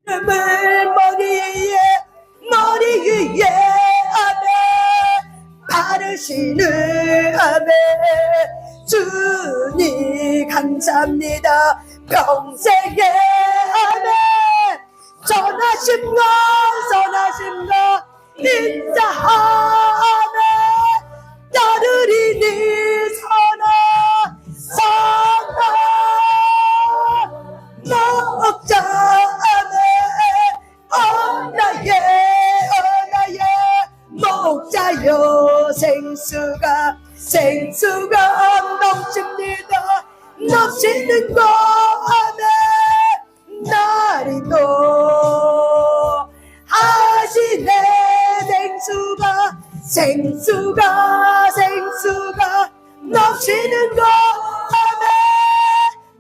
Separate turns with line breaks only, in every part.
기름을 머리 위에 아멘 바르시는 아멘 주님 감사합니다 평생에 아멘 선하신 것 인자 아멘 따르리니 선하 목자 아멘 나의 목자여 생수가 넘칩니다 넘치는 것 아멘 나리도 하시네 생수가 넘치는 것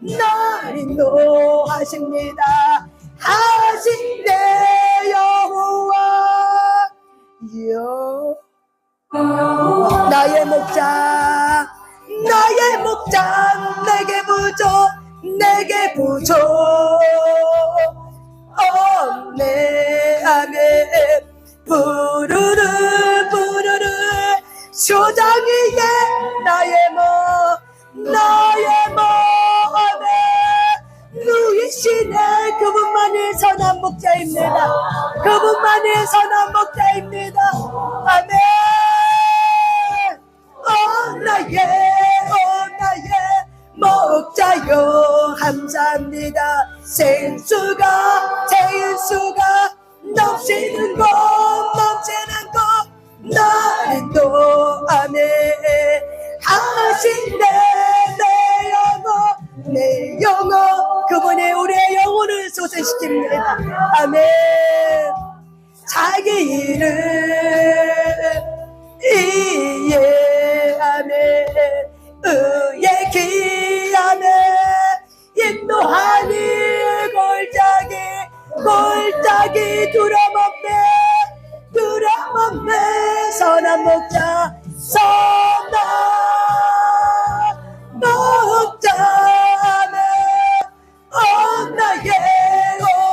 아멘 나리도 하십니다 하시네 여호와 나의 목자 내게 부족 없네 아멘 부르르 쇼장 위에 나의 몸에 누이시네 그분만이 선한 목자입니다 아멘 나의 목자요 감사합니다 생수가 넘치는 것 나리도 아멘 하신네 내 영혼 그분이 우리의 영혼을 소생시킵니다 아멘 자기 이름 이에 아멘 의의 길 안에 인도하니 골짜기 두려움없네 선한 목자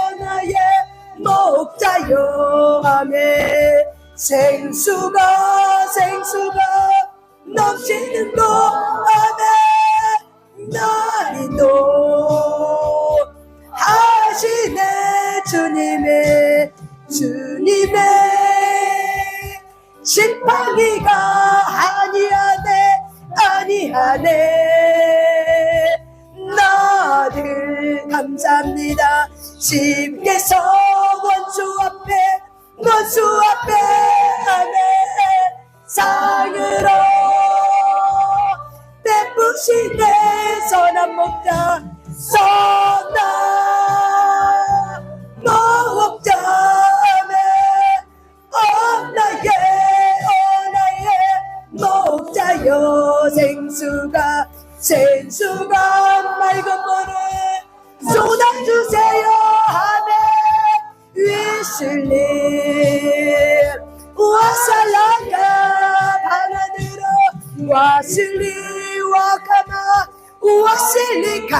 나의 목자요 아멘 생수가 넘치는 것 아멘 나리도 하시네 주님의 지팡이가 아니하네 나를 감사합니다 집에서 원수 앞에 아멘 상으로 베푸시네 선한 목자 목자여 생수가 맑은 물을 쏟아주세요 아멘 위슬리 와살라가 방안으로 와슬리 와카마 와슬리카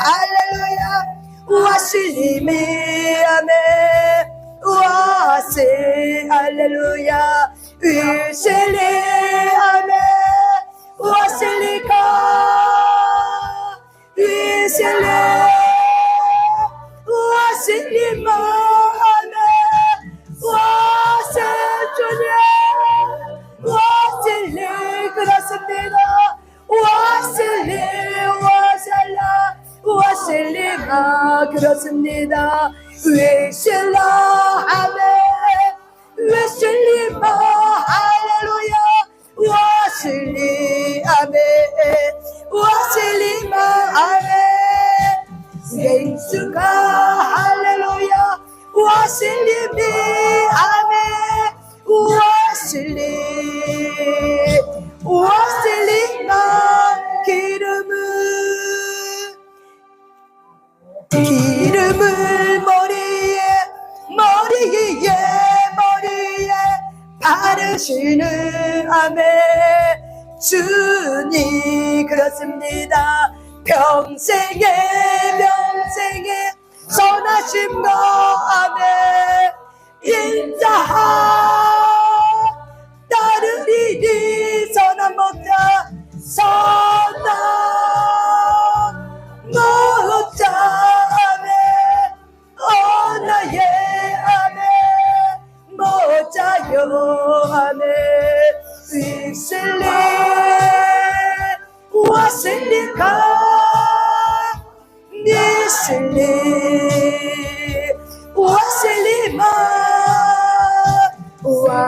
할렐루야 와슬리미 아멘 와세 할렐루야 위슬리 아멘 와슬리카 위슬리 와슬리마 아멘 와세 주님 와슬리 그렇습니다 와슬리 와살라 와슬리마 그렇습니다 위슬라 아멘 위슬리마 할렐루야 와슬리 아멘 와슬리마 아멘 생수가 할렐루야 와슬리미 아멘 와슬리마 기름을 머리에 바르시는 아멘 주님 그렇습니다 평생에 선하신 것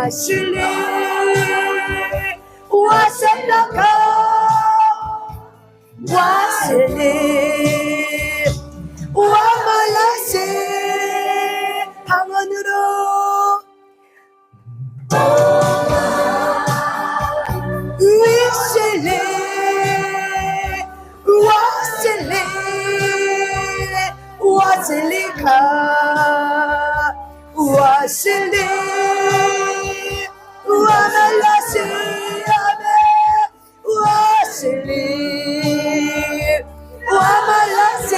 와실리 와셀라가 와실리 와말라세 방언으로 위실리 와실리 와실리가 와실리 와말라세 아멘 와실리 와말라세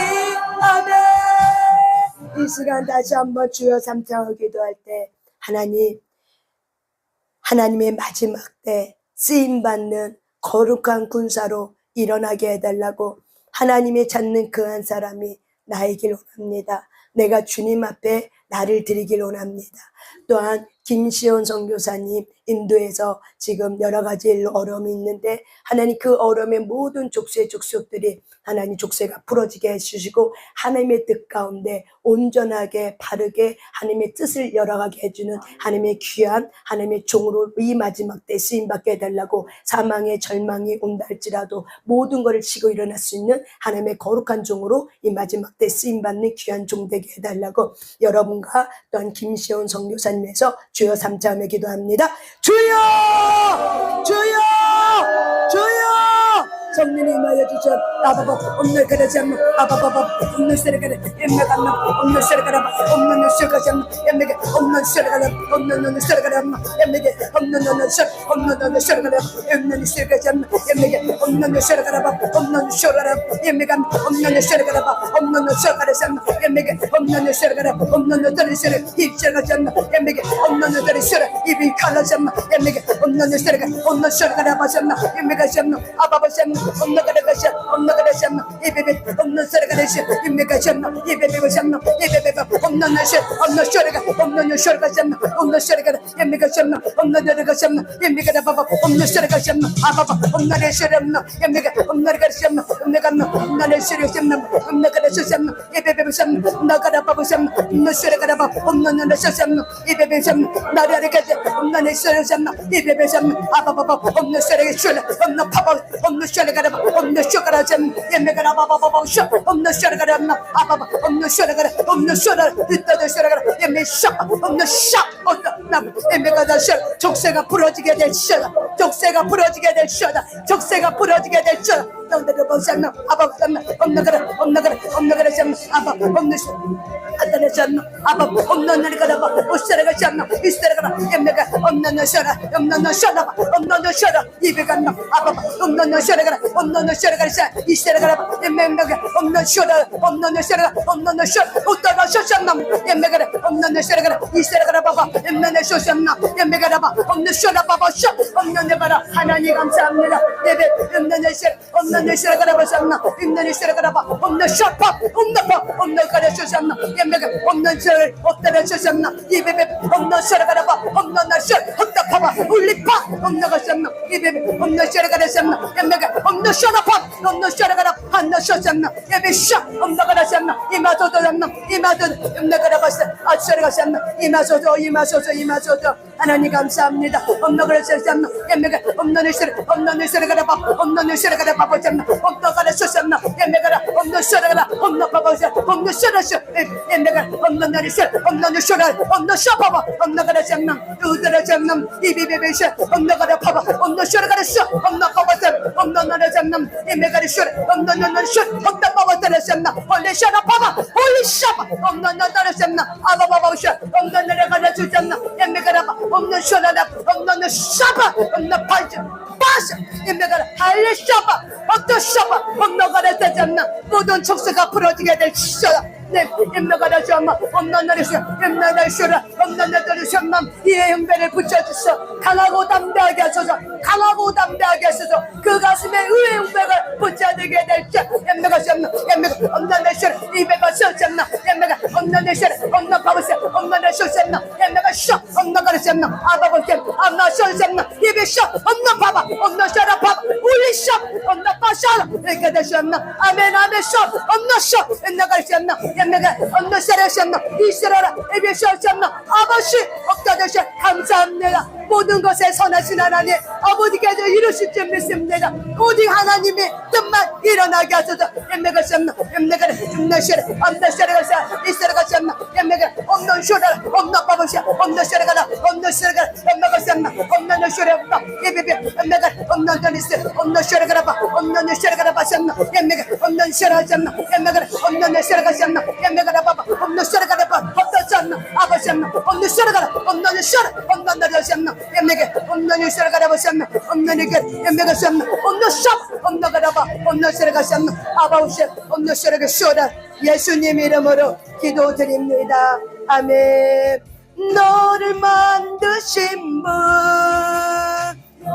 아멘. 이 시간 다시 한번 주여 삼창을 기도할 때 하나님의 마지막 때 쓰임받는 거룩한 군사로 일어나게 해달라고 하나님의 찾는 그 한 사람이 나이길 원합니다. 내가 주님 앞에 나를 드리길 원합니다. 또한 김시온 선교사님 인도에서 지금 여러 가지 일로 어려움이 있는데 하나님 그 어려움의 모든 족쇄들이 하나님 족쇄가 풀어지게 해주시고 하나님의 뜻 가운데 온전하게 바르게 하나님의 뜻을 열어가게 해주는 하나님의 귀한 하나님의 종으로 이 마지막 때 쓰임받게 해달라고 사망의 절망이 온다 할지라도 모든 것을 치고 일어날 수 있는 하나님의 거룩한 종으로 이 마지막 때 쓰임받는 귀한 종 되게 해달라고 여러분과 또한 김시온 선교사님에서 주여 삼자매 기도합니다. 주여! 주여! 주여! 성령이 임하여 주셔. 아바바 없는 그러지 않는 아바바바 없는 세례가라 엠메가나 없는 세례가라 없는 세례가라 엠메게 없는 세례가라 없는 세례가라 엠메게 없는 세례가라 없는 세례가라 엠메게 없는 세례가라 없는 세례가라 엠메가 없는 세례가라 없는 세례가라 엠메게 없는 세례가라 없는 세례 입세가라 엠메게 없는 세례 입이 칼라잖아 엠메게 없는 세례가 없는 세례가라 바잖아 엠메가 잖아 아바바 잖아 없는 거라가시 없는 거라시 이베베 없는 소리가시 임메가 잖아 이베베가 잖아 이베베가 없는 시 없는 소리가 없는 소리가 잖아 없는 소리가 임메가 잖아 없는 거라가 잖아 임메가 바바 없는 소리가 잖아 아바바 없는 소리 없는 임메가 없는 거라가 잖아 임메가 없는 소리 잖아 없는 거라시 잖아 이베베가 잖아 나가라 바바 잖아 없는 소리가 바바 없는 거라시 잖아 이베베 잖아 나라가 없는 소리 잖아 이베베 잖아 아바바 없는 소리가 줄 없는 바바 없는 소리가 없는 쇼가라잼 예매가라 바바바바 쇼 없는 쇼가라 아바바 없는 쇼가라 없는 쇼라 이따들 쇼가라 예매 쇼 없는 쇼 없는 예매가다 쇼 족쇄가 부러지게 될 쇼다 족쇄가 부러지게 될 쇼다 족쇄가 부러지게 될 쇼다 너희들 보시면 아바바 없는 거라 없는 거라 없는 거라 잼 아바바 없는 쇼 안다네 잼 아바바 없는 거라 바 오셔가 잼 이스테가라 예매가 없는 쇼라 없는 쇼라 없는 쇼라 이베가 아바바 없는 쇼라 없는 쇼라가 이스테가라 예매가 없는 쇼라 없는 쇼라 없는 쇼 오다가 쇼샴남 예매가 없는 쇼라가 이스테가라 바바 없는 쇼샴남 예매가 바 없는 쇼라 바바 쇼 없는 데바라 하나님 감사합니다 예배 없는 쇼 없는 쇼라가 바샴나 없는 쇼라가 바 없는 쇼파 없는 바 없는 거라 쇼샴나 예매가 없는 쇼 오다가 쇼샴나 예배 없는 쇼라가 바 없는 쇼 없다 파바 울리파 없는 거 샴나 예배 없는 쇼라가 샴나 예매가 없는 쇼라파 없는 쇼라가 한나 쇼샴나 예배 쇼 없는 거라 샴나 이마도도 샴나 이마도 없는 거라 바스 아쇼라가 샴나 이마소도 하나님 감사합니다 없는 거라 샴나 예매가 없는 쇼라가 바 없는 쇼라가 바보 샴나 없는 거라 쇼샴나 예매가 없는 쇼라가 없는 바보 샴 없는 쇼라쇼 예매가 없는 거라 쇼 없는 쇼라 없는 쇼 바보 없는 거라 샴나 우드라 샴나 이비비비 쇼 없는 거라 바보 없는 쇼라가 쇼 없는 바보 샴 없는 거라 샴나 예매가 쇼 없는 쇼 없는 바보 샴나 홀리 쇼라 바보 홀리 쇼 없는 거라 샴나 아바바바 쇼 없는 거라 샴나 예매가 없는 쇼라라 없는 쇼바 없는 팔자 빠져 예매가 할리 쇼바 어떤 쇼바 없는 거라 샴나 모든 족쇄가 부러지게 될 쇼라 네, 임나가라 셔마 없는 날에 쇼 임나가라 쇼라 없는 날에 셔마 이의 형배를 붙여주소 강하고 담대하게 하소서 강하고 담대하게 하소서 그 가슴에 의의 형배가 붙여지게 될자 임나가 셔마 임나가 없는 날에 쇼 이배가 쇼잖나 임나가 없는 날에 쇼 없는 바보세 없는 날에 쇼잖나 임나가 쇼 없는 날에 셔마 아바보세 없는 쇼잖나 이배 쇼 없는 바바 없는 쇼라 바바 우리 쇼 없는 바샤라 이렇게 되셨나 아멘 아멘 쇼 없는 쇼 임나가 셔마 예매가 없는 세례 셨나 이스라라 에베 셨나 아버지 없다 되셔 감사합니다 모든 것에 선하신 하나님 아버지께서 이루실 줄 믿습니다. 오직 하나님의 뜻만 일어나게 하소서. 엠메가 셈나 엠메가 엠나시라 암나시라가 이스라가 셈나 엠메가 없는 쇼라 없는 바보시야 없는 시라가나 없는 시라가 엠메가 셈나 없는 쇼라 없다 예베베 엠메가 없는 전리스 없는 시라가 봐 없는 시라가 봐 셈나 엠메가 없는 시라가 셈나 엠메가 없는 시라가 셈나 엠메가 봐 없는 시라가 봐 없다 셈나 아바 셈나 없는 시라가 없는 시라 없는 날 셈나 엠메가 없는 시라가 봐 셈나 없는 게 엠메가 셈나 없는 샵 없는 거라 봐 없는 시라가 셈나 아바우시 없는 시라가 쇼라 예수님 이름으로 기도드립니다. 아멘. 너를 만드신 분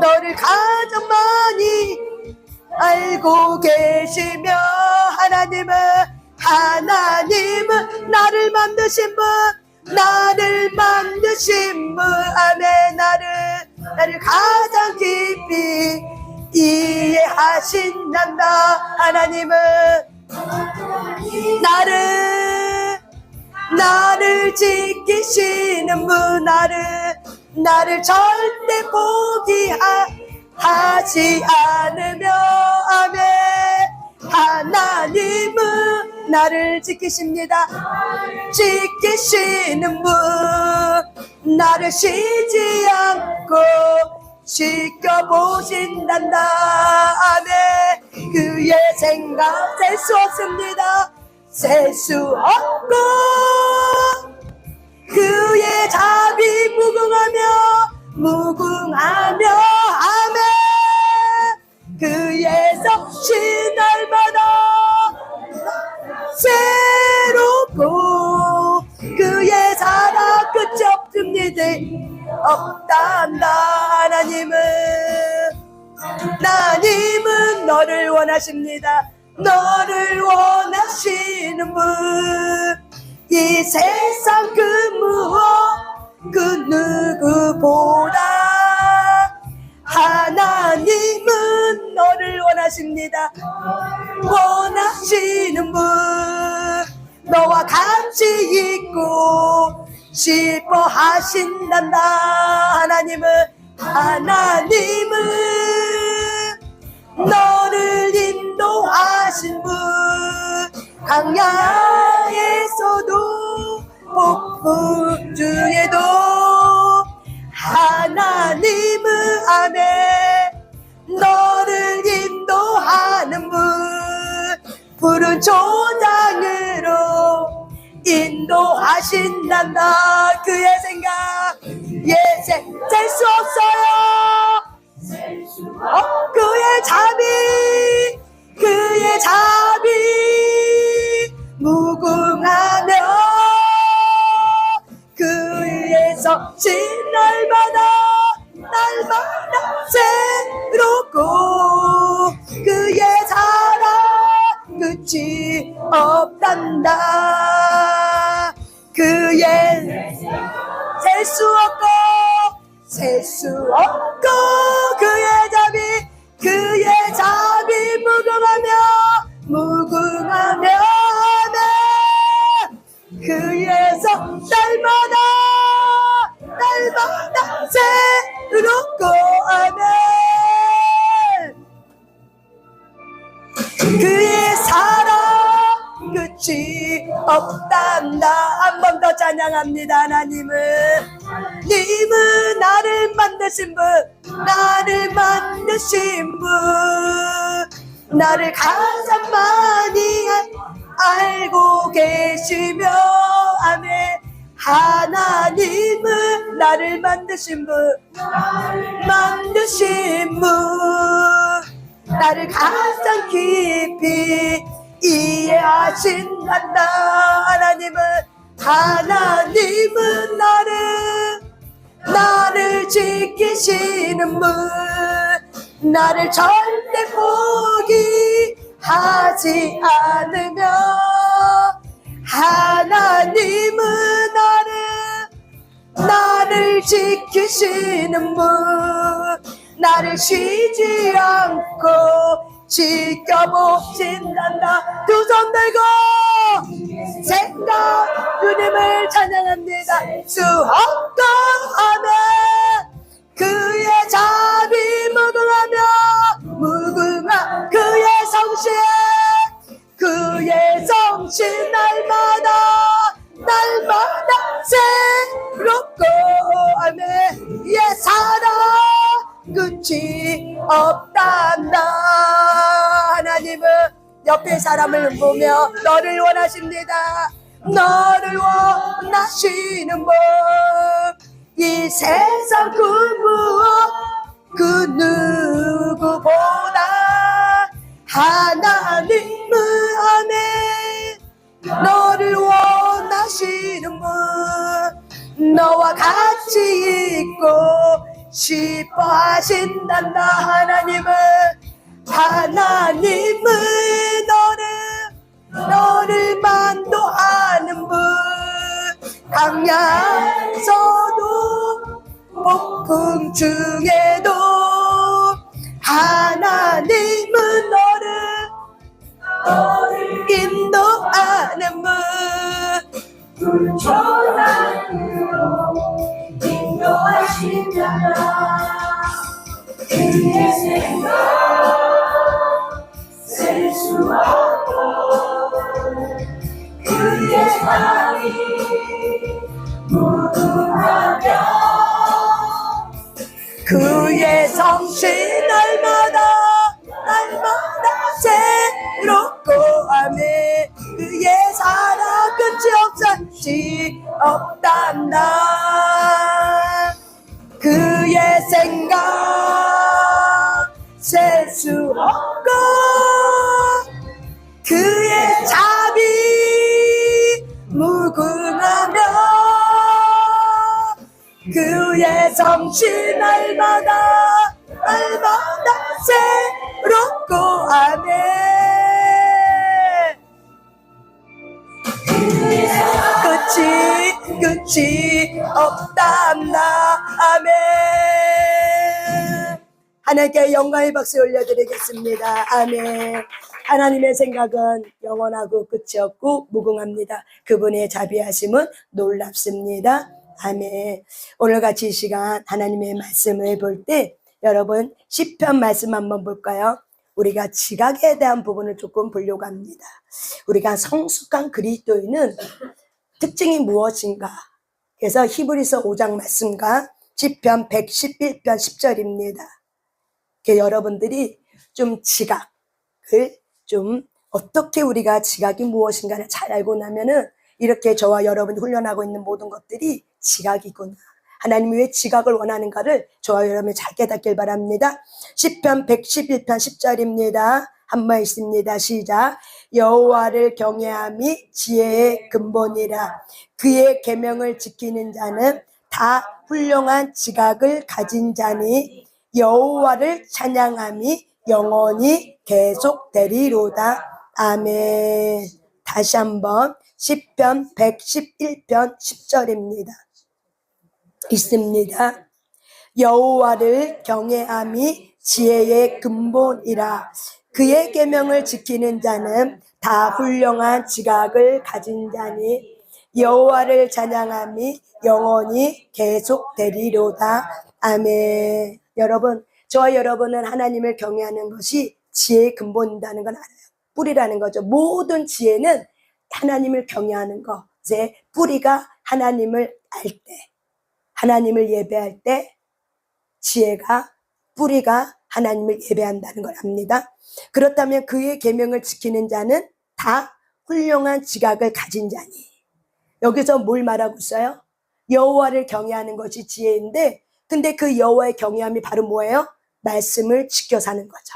너를 가장 많이 알고 계시며 하나님은 나를 만드신 분 아멘. 나를 가장 깊이 이해하신단다. 하나님은 나를 지키시는 분 나를 절대 포기하지 않으며 아멘. 하나님은 나를 지키십니다. 지키시는 분 나를 쉬지 않고 지켜보신단다. 아멘. 그의 생각 셀 수 없습니다. 셀 수 없고 그의 자비 무궁하며 아멘. 그의 섭씨 날마다 새롭고 그의 사랑 끝이 없습니다. 없단다. 하나님은 너를 원하십니다. 너를 원하시는 분 이 세상 그 무엇 그 누구보다 하나님은 너를 원하십니다. 원하시는 분 너와 같이 있고 싶어 하신단다. 하나님은 너를 인도하신 분 강야에서도 폭풍주에도 하나님은 아멘. 너를 인도하는 분 푸른 초장으로 인도하신단다. 그의 생각 셀 수 없어요. 그의 자비 무궁하며 그의 섭씨 날마다 새롭고 그의 사랑 끝이 없단다. 그의 셀 수 없고 그의 자비 무궁하며 아멘. 그의 섭 날마다 새롭고 아멘. 그의 사랑 끝이 없단다. 한 번 더 찬양합니다. 하나님은 나를 만드신 분 나를 가장 많이 알고 계시며 아멘. 하나님은 나를 만드신 분 나를 가장 깊이 이해하신단다. 하나님은 나를 지키시는 분 나를 절대 포기하지 않으며 하나님은 나를 지키시는 분 나를 쉬지 않고 지켜보신단다. 두 손 들고 생각 주님을 찬양합니다. 수 없고 아멘. 없단다. 하나님은 옆에 사람을 보며 너를 원하십니다. 너를 원하시는 분, 이 세상 그 무엇 그 누구보다 하나님은 안에 너를 원하시는 분, 너와 같이 있고 싶어 하신단다. 하나님은 너를 만도하는 분, 강야서도 폭풍 중에도 하나님은 너를 인도하는 분, 불초나기로 인도하시잖아. 그의 생각 셀 수 없고 그의 사랑이 무궁하며 그의 성신 날마다 새롭고 하네. 그의 사랑 끝이 없단다. 그의 생각 셀 수 없고 그의 자비 무궁하며 그의 성신 날마다 새롭고 하네. 끝이 없단다. 아멘. 하나님께 영광의 박수 올려드리겠습니다. 아멘. 하나님의 생각은 영원하고 끝이 없고 무궁합니다. 그분의 자비하심은 놀랍습니다. 아멘. 오늘같이 이 시간 하나님의 말씀을 볼 때 여러분 시편 말씀 한번 볼까요? 우리가 지각에 대한 부분을 조금 보려고 합니다. 우리가 성숙한 그리스도인은 특징이 무엇인가? 그래서 히브리서 5장 말씀과 시편 111편 10절입니다. 여러분들이 좀 지각을 좀 어떻게 우리가 지각이 무엇인가를 잘 알고 나면은 이렇게 저와 여러분이 훈련하고 있는 모든 것들이 지각이구나. 하나님이 왜 지각을 원하는가를 저와 여러분이 잘 깨닫길 바랍니다. 시편 111편 10절입니다. 한번 있습니다. 시작. 여호와를 경외함이 지혜의 근본이라. 그의 계명을 지키는 자는 다 훌륭한 지각을 가진 자니 여호와를 찬양함이 영원히 계속되리로다. 아멘. 다시 한번 시편 111편 10절입니다. 있습니다. 여호와를 경외함이 지혜의 근본이라. 그의 계명을 지키는 자는 다 훌륭한 지각을 가진 자니 여호와를 찬양함이 영원히 계속되리로다. 아멘. 여러분, 저와 여러분은 하나님을 경외하는 것이 지혜의 근본이라는 건 알아요. 뿌리라는 거죠. 모든 지혜는 하나님을 경외하는 것의 뿌리가 하나님을 알 때, 하나님을 예배할 때 지혜가 뿌리가 하나님을 예배한다는 걸 압니다. 그렇다면 그의 계명을 지키는 자는 다 훌륭한 지각을 가진 자니. 여기서 뭘 말하고 있어요? 여호와를 경외하는 것이 지혜인데 근데 그 여호와의 경외함이 바로 뭐예요? 말씀을 지켜 사는 거죠.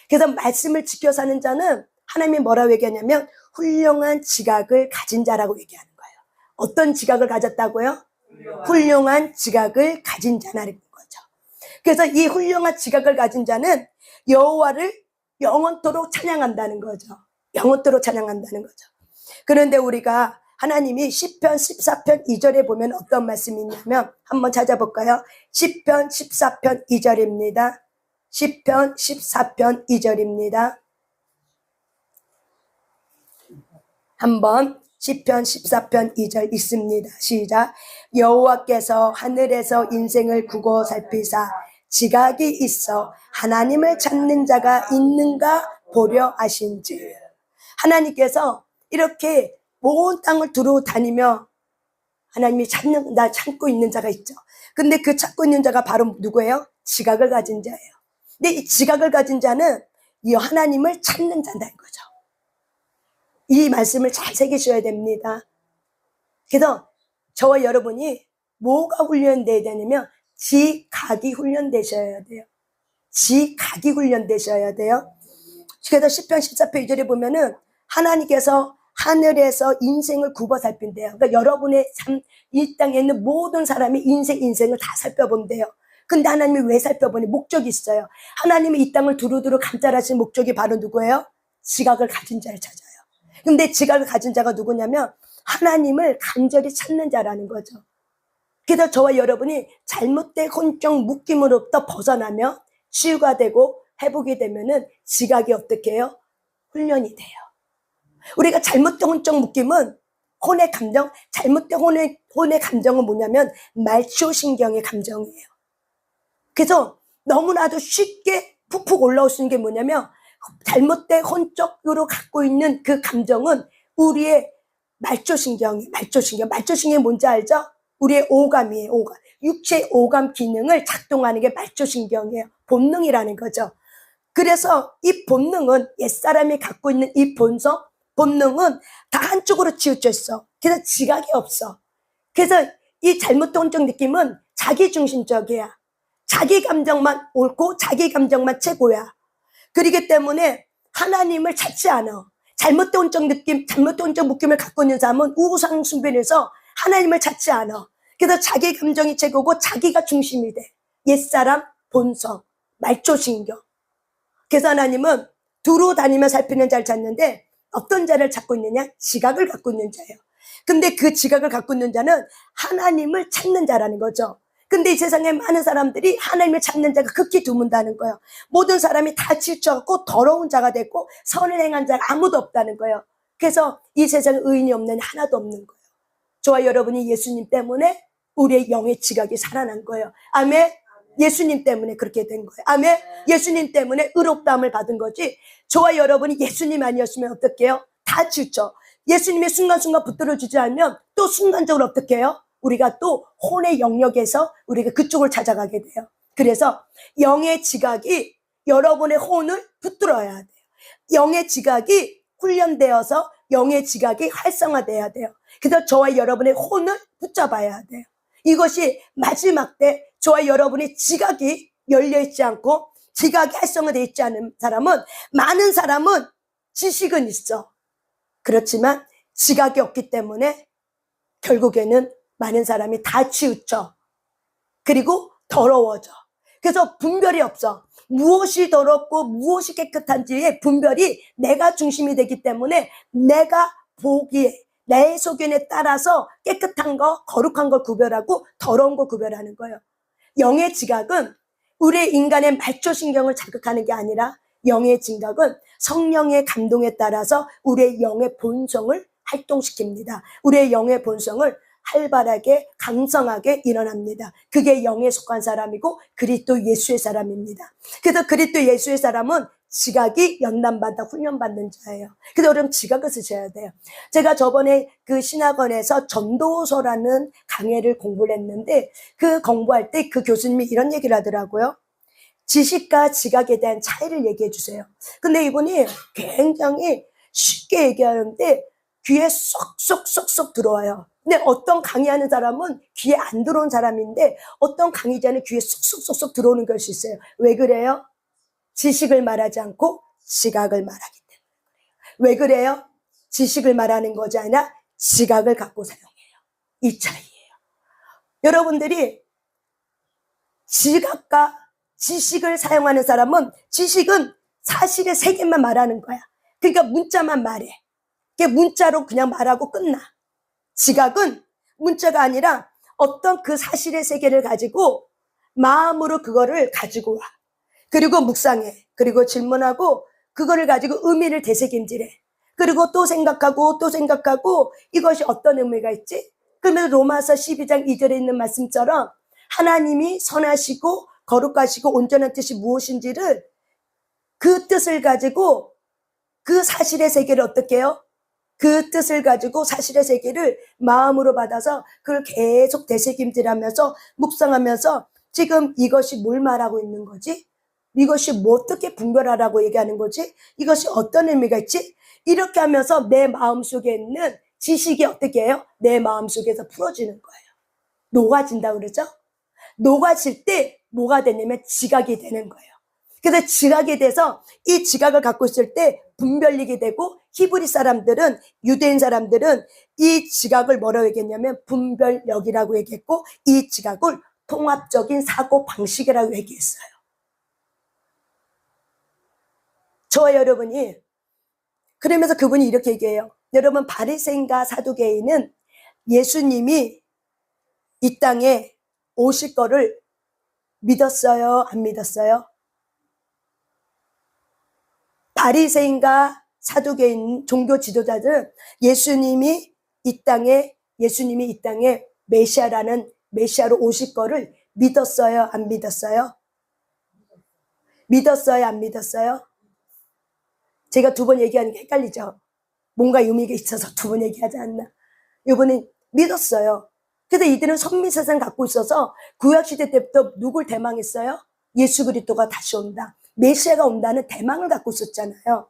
그래서 말씀을 지켜 사는 자는 하나님이 뭐라고 얘기하냐면 훌륭한 지각을 가진 자라고 얘기하는 거예요. 어떤 지각을 가졌다고요? 훌륭한 지각을 가진 자라는 거죠. 그래서 이 훌륭한 지각을 가진 자는 여호와를 영원토록 찬양한다는 거죠. 영원토록 찬양한다는 거죠. 그런데 우리가 하나님이 시편 14편 2절에 보면 어떤 말씀이 있냐면 한번 찾아볼까요? 시편 14편 2절입니다. 시편 14편 2절입니다. 한번 시편 14편 2절 있습니다. 시작. 여호와께서 하늘에서 인생을 구고 살피사 지각이 있어 하나님을 찾는 자가 있는가 보려 하신즉. 하나님께서 이렇게 온 땅을 두루 다니며 하나님이 찾고 있는 자가 있죠. 근데 그 찾고 있는 자가 바로 누구예요? 지각을 가진 자예요. 근데 이 지각을 가진 자는 이 하나님을 찾는 자다는 거죠. 이 말씀을 잘 새기셔야 됩니다. 그래서 저와 여러분이 뭐가 훈련돼야 되냐면 지각이 훈련되셔야 돼요. 지각이 훈련되셔야 돼요. 그래서 시편 14편 2절에 보면은 하나님께서 하늘에서 인생을 굽어 살핀대요. 그러니까 여러분의 삶, 이 땅에 있는 모든 사람이 인생을 다 살펴본대요. 근데 하나님이 왜 살펴보니? 목적이 있어요. 하나님이 이 땅을 두루두루 감찰하신 목적이 바로 누구예요? 지각을 가진 자를 찾아요. 근데 지각을 가진 자가 누구냐면 하나님을 간절히 찾는 자라는 거죠. 그래서 저와 여러분이 잘못된 혼적 묶임으로부터 벗어나며 치유가 되고 회복이 되면은 지각이 어떻게 해요? 훈련이 돼요. 우리가 잘못된 혼적 묶임은 혼의 감정, 잘못된 혼의 감정은 뭐냐면 말초신경의 감정이에요. 그래서 너무나도 쉽게 푹푹 올라올 수 있는 게 뭐냐면 잘못된 혼적으로 갖고 있는 그 감정은 우리의 말초신경이 뭔지 알죠? 우리의 오감이에요. 오감. 육체의 오감 기능을 작동하는 게 말초신경이에요. 본능이라는 거죠. 그래서 이 본능은 옛사람이 갖고 있는 이 본능은 다 한쪽으로 치우쳐 있어. 그래서 지각이 없어. 그래서 이 잘못된 혼적 느낌은 자기중심적이야. 자기 감정만 옳고 자기 감정만 최고야. 그렇기 때문에 하나님을 찾지 않아. 잘못된 혼적 느낌, 잘못된 혼적 묶임을 갖고 있는 사람은 우상숭배에서 하나님을 찾지 않아. 그래서 자기 감정이 최고고 자기가 중심이 돼. 옛사람, 본성, 말초신경. 그래서 하나님은 두루 다니며 살피는 자를 찾는데 어떤 자를 찾고 있느냐? 지각을 갖고 있는 자예요. 근데 그 지각을 갖고 있는 자는 하나님을 찾는 자라는 거죠. 근데 이 세상에 많은 사람들이 하나님을 찾는 자가 극히 드문다는 거예요. 모든 사람이 다 치우쳐갖고 더러운 자가 됐고 선을 행한 자가 아무도 없다는 거예요. 그래서 이 세상에 의인이 없는 하나도 없는 거예요. 저와 여러분이 예수님 때문에 우리의 영의 지각이 살아난 거예요. 아멘. 예수님 때문에 그렇게 된 거예요. 아멘. 예수님 때문에 의롭다함을 받은 거지. 저와 여러분이 예수님 아니었으면 어떻게 해요? 다 치우쳐. 예수님의 순간순간 붙들어주지 않으면 또 순간적으로 어떻게 해요? 우리가 또 혼의 영역에서 우리가 그쪽을 찾아가게 돼요. 그래서 영의 지각이 여러분의 혼을 붙들어야 돼요. 영의 지각이 훈련되어서 영의 지각이 활성화돼야 돼요. 그래서 저와 여러분의 혼을 붙잡아야 돼요. 이것이 마지막 때 저와 여러분의 지각이 열려있지 않고 지각이 활성화되어 있지 않은 사람은, 많은 사람은 지식은 있어. 그렇지만 지각이 없기 때문에 결국에는 많은 사람이 다 치우쳐. 그리고 더러워져. 그래서 분별이 없어. 무엇이 더럽고 무엇이 깨끗한지의 분별이 내가 중심이 되기 때문에 내가 보기에 내 소견에 따라서 깨끗한 거, 거룩한 걸 구별하고 더러운 걸 구별하는 거예요. 영의 지각은 우리 인간의 말초신경을 자극하는 게 아니라 영의 지각은 성령의 감동에 따라서 우리의 영의 본성을 활동시킵니다. 우리의 영의 본성을 활발하게 강성하게 일어납니다. 그게 영에 속한 사람이고 그리스도 예수의 사람입니다. 그래서 그리스도 예수의 사람은 지각이 연단받아 훈련받는 자예요. 그래서 여러분 지각을 쓰셔야 돼요. 제가 저번에 그 신학원에서 전도서라는 강의를 공부를 했는데 그 공부할 때 그 교수님이 이런 얘기를 하더라고요. 지식과 지각에 대한 차이를 얘기해 주세요. 근데 이분이 굉장히 쉽게 얘기하는데 귀에 쏙쏙쏙쏙 들어와요. 근데 어떤 강의하는 사람은 귀에 안 들어온 사람인데 어떤 강의자는 귀에 쏙쏙쏙쏙 들어오는 것이 있어요. 왜 그래요? 지식을 말하지 않고 지각을 말하기 때문에 그래요. 왜 그래요? 지식을 말하는 것이 아니라 지각을 갖고 사용해요. 이 차이예요. 여러분들이 지각과 지식을 사용하는 사람은 지식은 사실의 세계만 말하는 거야. 그러니까 문자만 말해. 그게 문자로 그냥 말하고 끝나. 지각은 문자가 아니라 어떤 그 사실의 세계를 가지고 마음으로 그거를 가지고 와. 그리고 묵상해. 그리고 질문하고 그거를 가지고 의미를 되새김질해. 그리고 또 생각하고 또 생각하고 이것이 어떤 의미가 있지? 그러면서 로마서 12장 2절에 있는 말씀처럼 하나님이 선하시고 거룩하시고 온전한 뜻이 무엇인지를 그 뜻을 가지고 그 사실의 세계를 어떻게 해요? 그 뜻을 가지고 사실의 세계를 마음으로 받아서 그걸 계속 되새김질하면서 묵상하면서 지금 이것이 뭘 말하고 있는 거지? 이것이 뭐 어떻게 분별하라고 얘기하는 거지? 이것이 어떤 의미가 있지? 이렇게 하면서 내 마음속에 있는 지식이 어떻게 해요? 내 마음속에서 풀어지는 거예요. 녹아진다 그러죠? 녹아질 때 뭐가 되냐면 지각이 되는 거예요. 그래서 지각이 돼서 이 지각을 갖고 있을 때 분별력이 되고, 히브리 사람들은, 유대인 사람들은 이 지각을 뭐라고 얘기했냐면 분별력이라고 얘기했고, 이 지각을 통합적인 사고 방식이라고 얘기했어요. 저와 여러분이, 그러면서 그분이 이렇게 얘기해요. 여러분, 바리새인과 사두개인은 예수님이 이 땅에 오실 거를 믿었어요? 안 믿었어요? 바리새인과 사두개인 종교 지도자들은 예수님이 이 땅에 메시아로 오실 거를 믿었어요? 안 믿었어요? 믿었어요? 안 믿었어요? 제가 두 번 얘기하는 게 헷갈리죠? 뭔가 의미가 있어서 두 번 얘기하지 않나? 이번엔 믿었어요. 그래서 이들은 선미세상 갖고 있어서 구약시대 때부터 누굴 대망했어요? 예수 그리스도가 다시 온다, 메시아가 온다는 대망을 갖고 있었잖아요.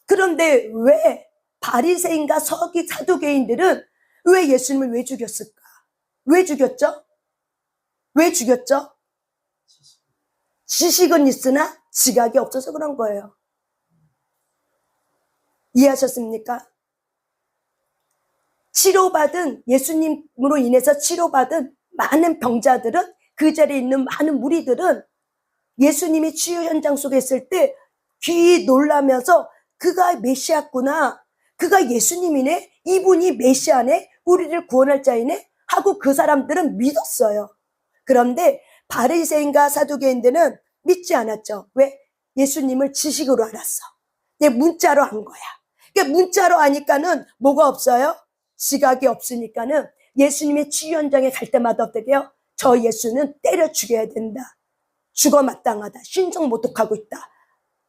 그런데 왜 바리새인과 사두개인들은 왜 예수님을 왜 죽였을까? 왜 죽였죠? 왜 죽였죠? 지식은 있으나 지각이 없어서 그런 거예요. 이해하셨습니까? 치료받은, 예수님으로 인해서 치료받은 많은 병자들은, 그 자리에 있는 많은 무리들은 예수님이 치유 현장 속에 있을 때 귀 놀라면서 그가 메시아구나, 그가 예수님이네, 이분이 메시아네, 우리를 구원할 자이네 하고 그 사람들은 믿었어요. 그런데 바리새인과 사두개인들은 믿지 않았죠. 왜? 예수님을 지식으로 알았어. 문자로 안 거야. 그러니까 문자로 아니까는 뭐가 없어요? 지각이 없으니까는 예수님의 치유 현장에 갈 때마다 어떻게 해요? 저 예수는 때려 죽여야 된다, 죽어 마땅하다, 신성모독하고 있다.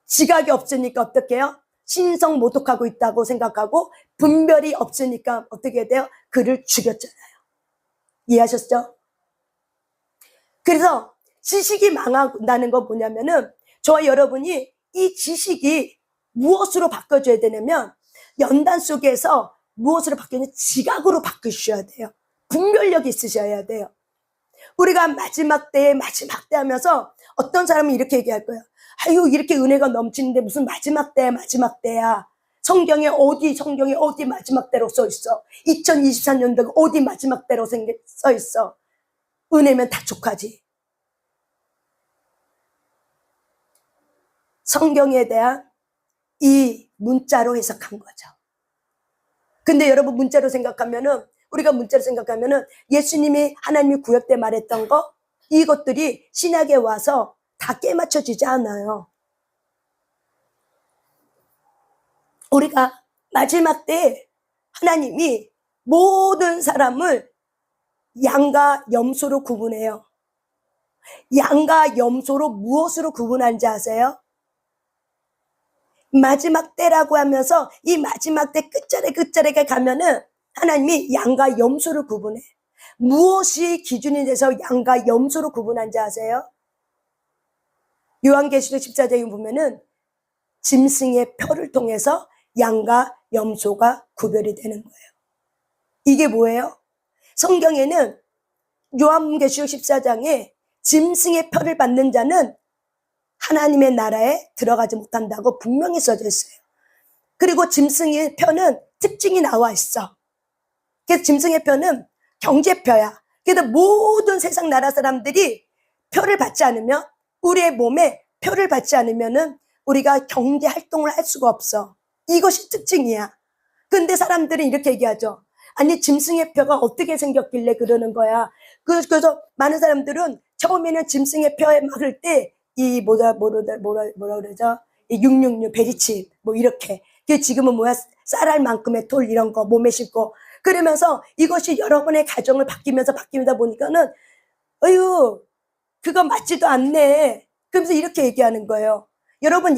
지각이 없으니까 어떻게 해요? 신성모독하고 있다고 생각하고, 분별이 없으니까 어떻게 돼요? 그를 죽였잖아요. 이해하셨죠? 그래서 지식이 망한다는 건 뭐냐면은, 저와 여러분이 이 지식이 무엇으로 바꿔줘야 되냐면, 연단 속에서 무엇으로 바뀌냐면 지각으로 바꾸셔야 돼요. 분별력이 있으셔야 돼요. 우리가 마지막 때 하면서 어떤 사람은 이렇게 얘기할 거예요. 아유, 이렇게 은혜가 넘치는데 무슨 마지막 때야. 성경에 어디 마지막 때로 써 있어? 2024년도가 어디 마지막 때로 써 있어? 은혜면 다 족하지. 성경에 대한 이 문자로 해석한 거죠. 근데 여러분, 우리가 문자로 생각하면은 예수님이, 하나님이 구약 때 말했던 거, 이것들이 신약에 와서 다 깨맞춰지지 않아요. 우리가 마지막 때 하나님이 모든 사람을 양과 염소로 구분해요. 양과 염소로 무엇으로 구분하는지 아세요? 마지막 때라고 하면서 이 마지막 때 끝자리에 가면은 하나님이 양과 염소를 구분해. 무엇이 기준이 돼서 양과 염소로 구분한지 아세요? 요한계시록 14장에 보면은 짐승의 표를 통해서 양과 염소가 구별이 되는 거예요. 이게 뭐예요? 성경에는 요한계시록 14장에 짐승의 표를 받는 자는 하나님의 나라에 들어가지 못한다고 분명히 써져 있어요. 그리고 짐승의 표는 특징이 나와 있어. 그래서 짐승의 표는 경제표야. 그래서 모든 세상 나라 사람들이 표를 받지 않으면, 우리의 몸에 표를 받지 않으면은 우리가 경제 활동을 할 수가 없어. 이것이 특징이야. 근데 사람들은 이렇게 얘기하죠. 아니, 짐승의 표가 어떻게 생겼길래 그러는 거야. 그래서 많은 사람들은 처음에는 짐승의 표에 막을 때 이 뭐라 그러죠? 이 666 베리칩 뭐 이렇게. 지금은 뭐야? 쌀알만큼의 돌 이런 거 몸에 싣고, 그러면서 이것이 여러분의 가정을 바뀌면서 보니까는 어휴, 그거 맞지도 않네. 그러면서 이렇게 얘기하는 거예요. 여러분,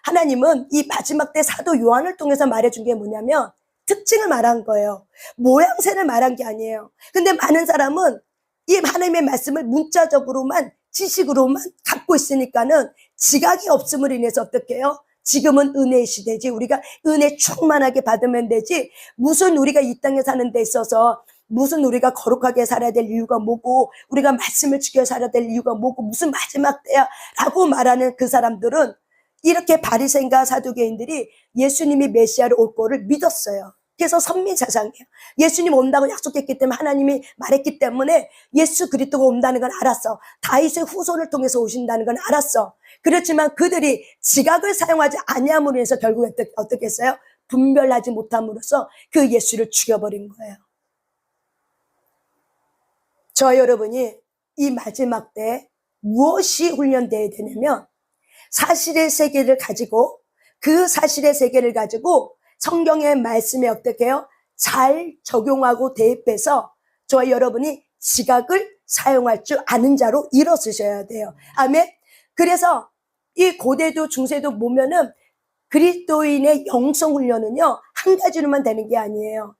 하나님은 이 마지막 때 사도 요한을 통해서 말해준 게 뭐냐면 특징을 말한 거예요. 모양새를 말한 게 아니에요. 근데 많은 사람은 이 하나님의 말씀을 문자적으로만 지식으로만 갖고 있으니까는 지각이 없음으로 인해서 어떻게 해요? 지금은 은혜의 시대지. 우리가 은혜 충만하게 받으면 되지. 무슨 우리가 이 땅에 사는 데 있어서 무슨 우리가 거룩하게 살아야 될 이유가 뭐고, 우리가 말씀을 지켜 살아야 될 이유가 뭐고, 무슨 마지막 때야 라고 말하는 그 사람들은 이렇게 바리새인과 사두개인들이 예수님이 메시아로 올 거를 믿었어요. 그래서 선민사상이에요. 예수님 온다고 약속했기 때문에, 하나님이 말했기 때문에 예수 그리스도가 온다는 건 알았어. 다윗의 후손을 통해서 오신다는 건 알았어. 그렇지만 그들이 지각을 사용하지 아니함으로 해서 결국 어떻게 했어요? 분별하지 못함으로써 그 예수를 죽여버린 거예요. 저 여러분이 이 마지막 때 무엇이 훈련되어야 되냐면, 사실의 세계를 가지고, 그 사실의 세계를 가지고 성경의 말씀에 어떻게 해요? 잘 적용하고 대입해서 저와 여러분이 지각을 사용할 줄 아는 자로 일어서셔야 돼요. 아멘. 그래서 이 고대도 중세도 보면은 그리스도인의 영성 훈련은요, 한 가지로만 되는 게 아니에요.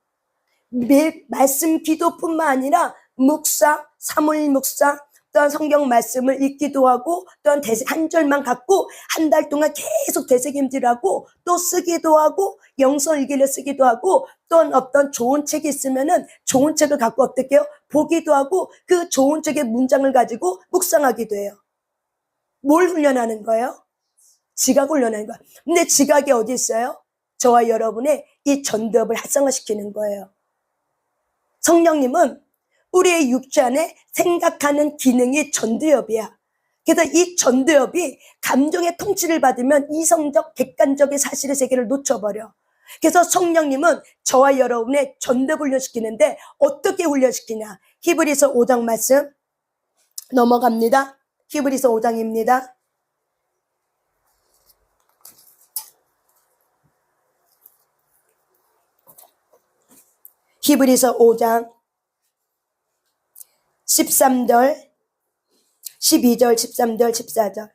말씀 기도뿐만 아니라 묵상, 사무엘 묵상, 또한 성경 말씀을 읽기도 하고, 또한 한 절만 갖고 한 달 동안 계속 되새김질하고, 또 쓰기도 하고, 영성 일기를 쓰기도 하고, 또한 어떤 좋은 책이 있으면은 좋은 책을 갖고 어떻게 해요? 보기도 하고, 그 좋은 책의 문장을 가지고 묵상하기도 해요. 뭘 훈련하는 거예요? 지각 훈련하는 거예요. 근데 지각이 어디 있어요? 저와 여러분의 이 전두엽을 활성화시키는 거예요. 성령님은 우리의 육체 안에 생각하는 기능이 전두엽이야. 그래서 이 전두엽이 감정의 통치를 받으면 이성적, 객관적인 사실의 세계를 놓쳐버려. 그래서 성령님은 저와 여러분의 전두엽 훈련시키는데 어떻게 훈련시키냐? 히브리서 5장 말씀 넘어갑니다. 히브리서 5장입니다. 히브리서 5장 13절, 12절, 13절, 14절.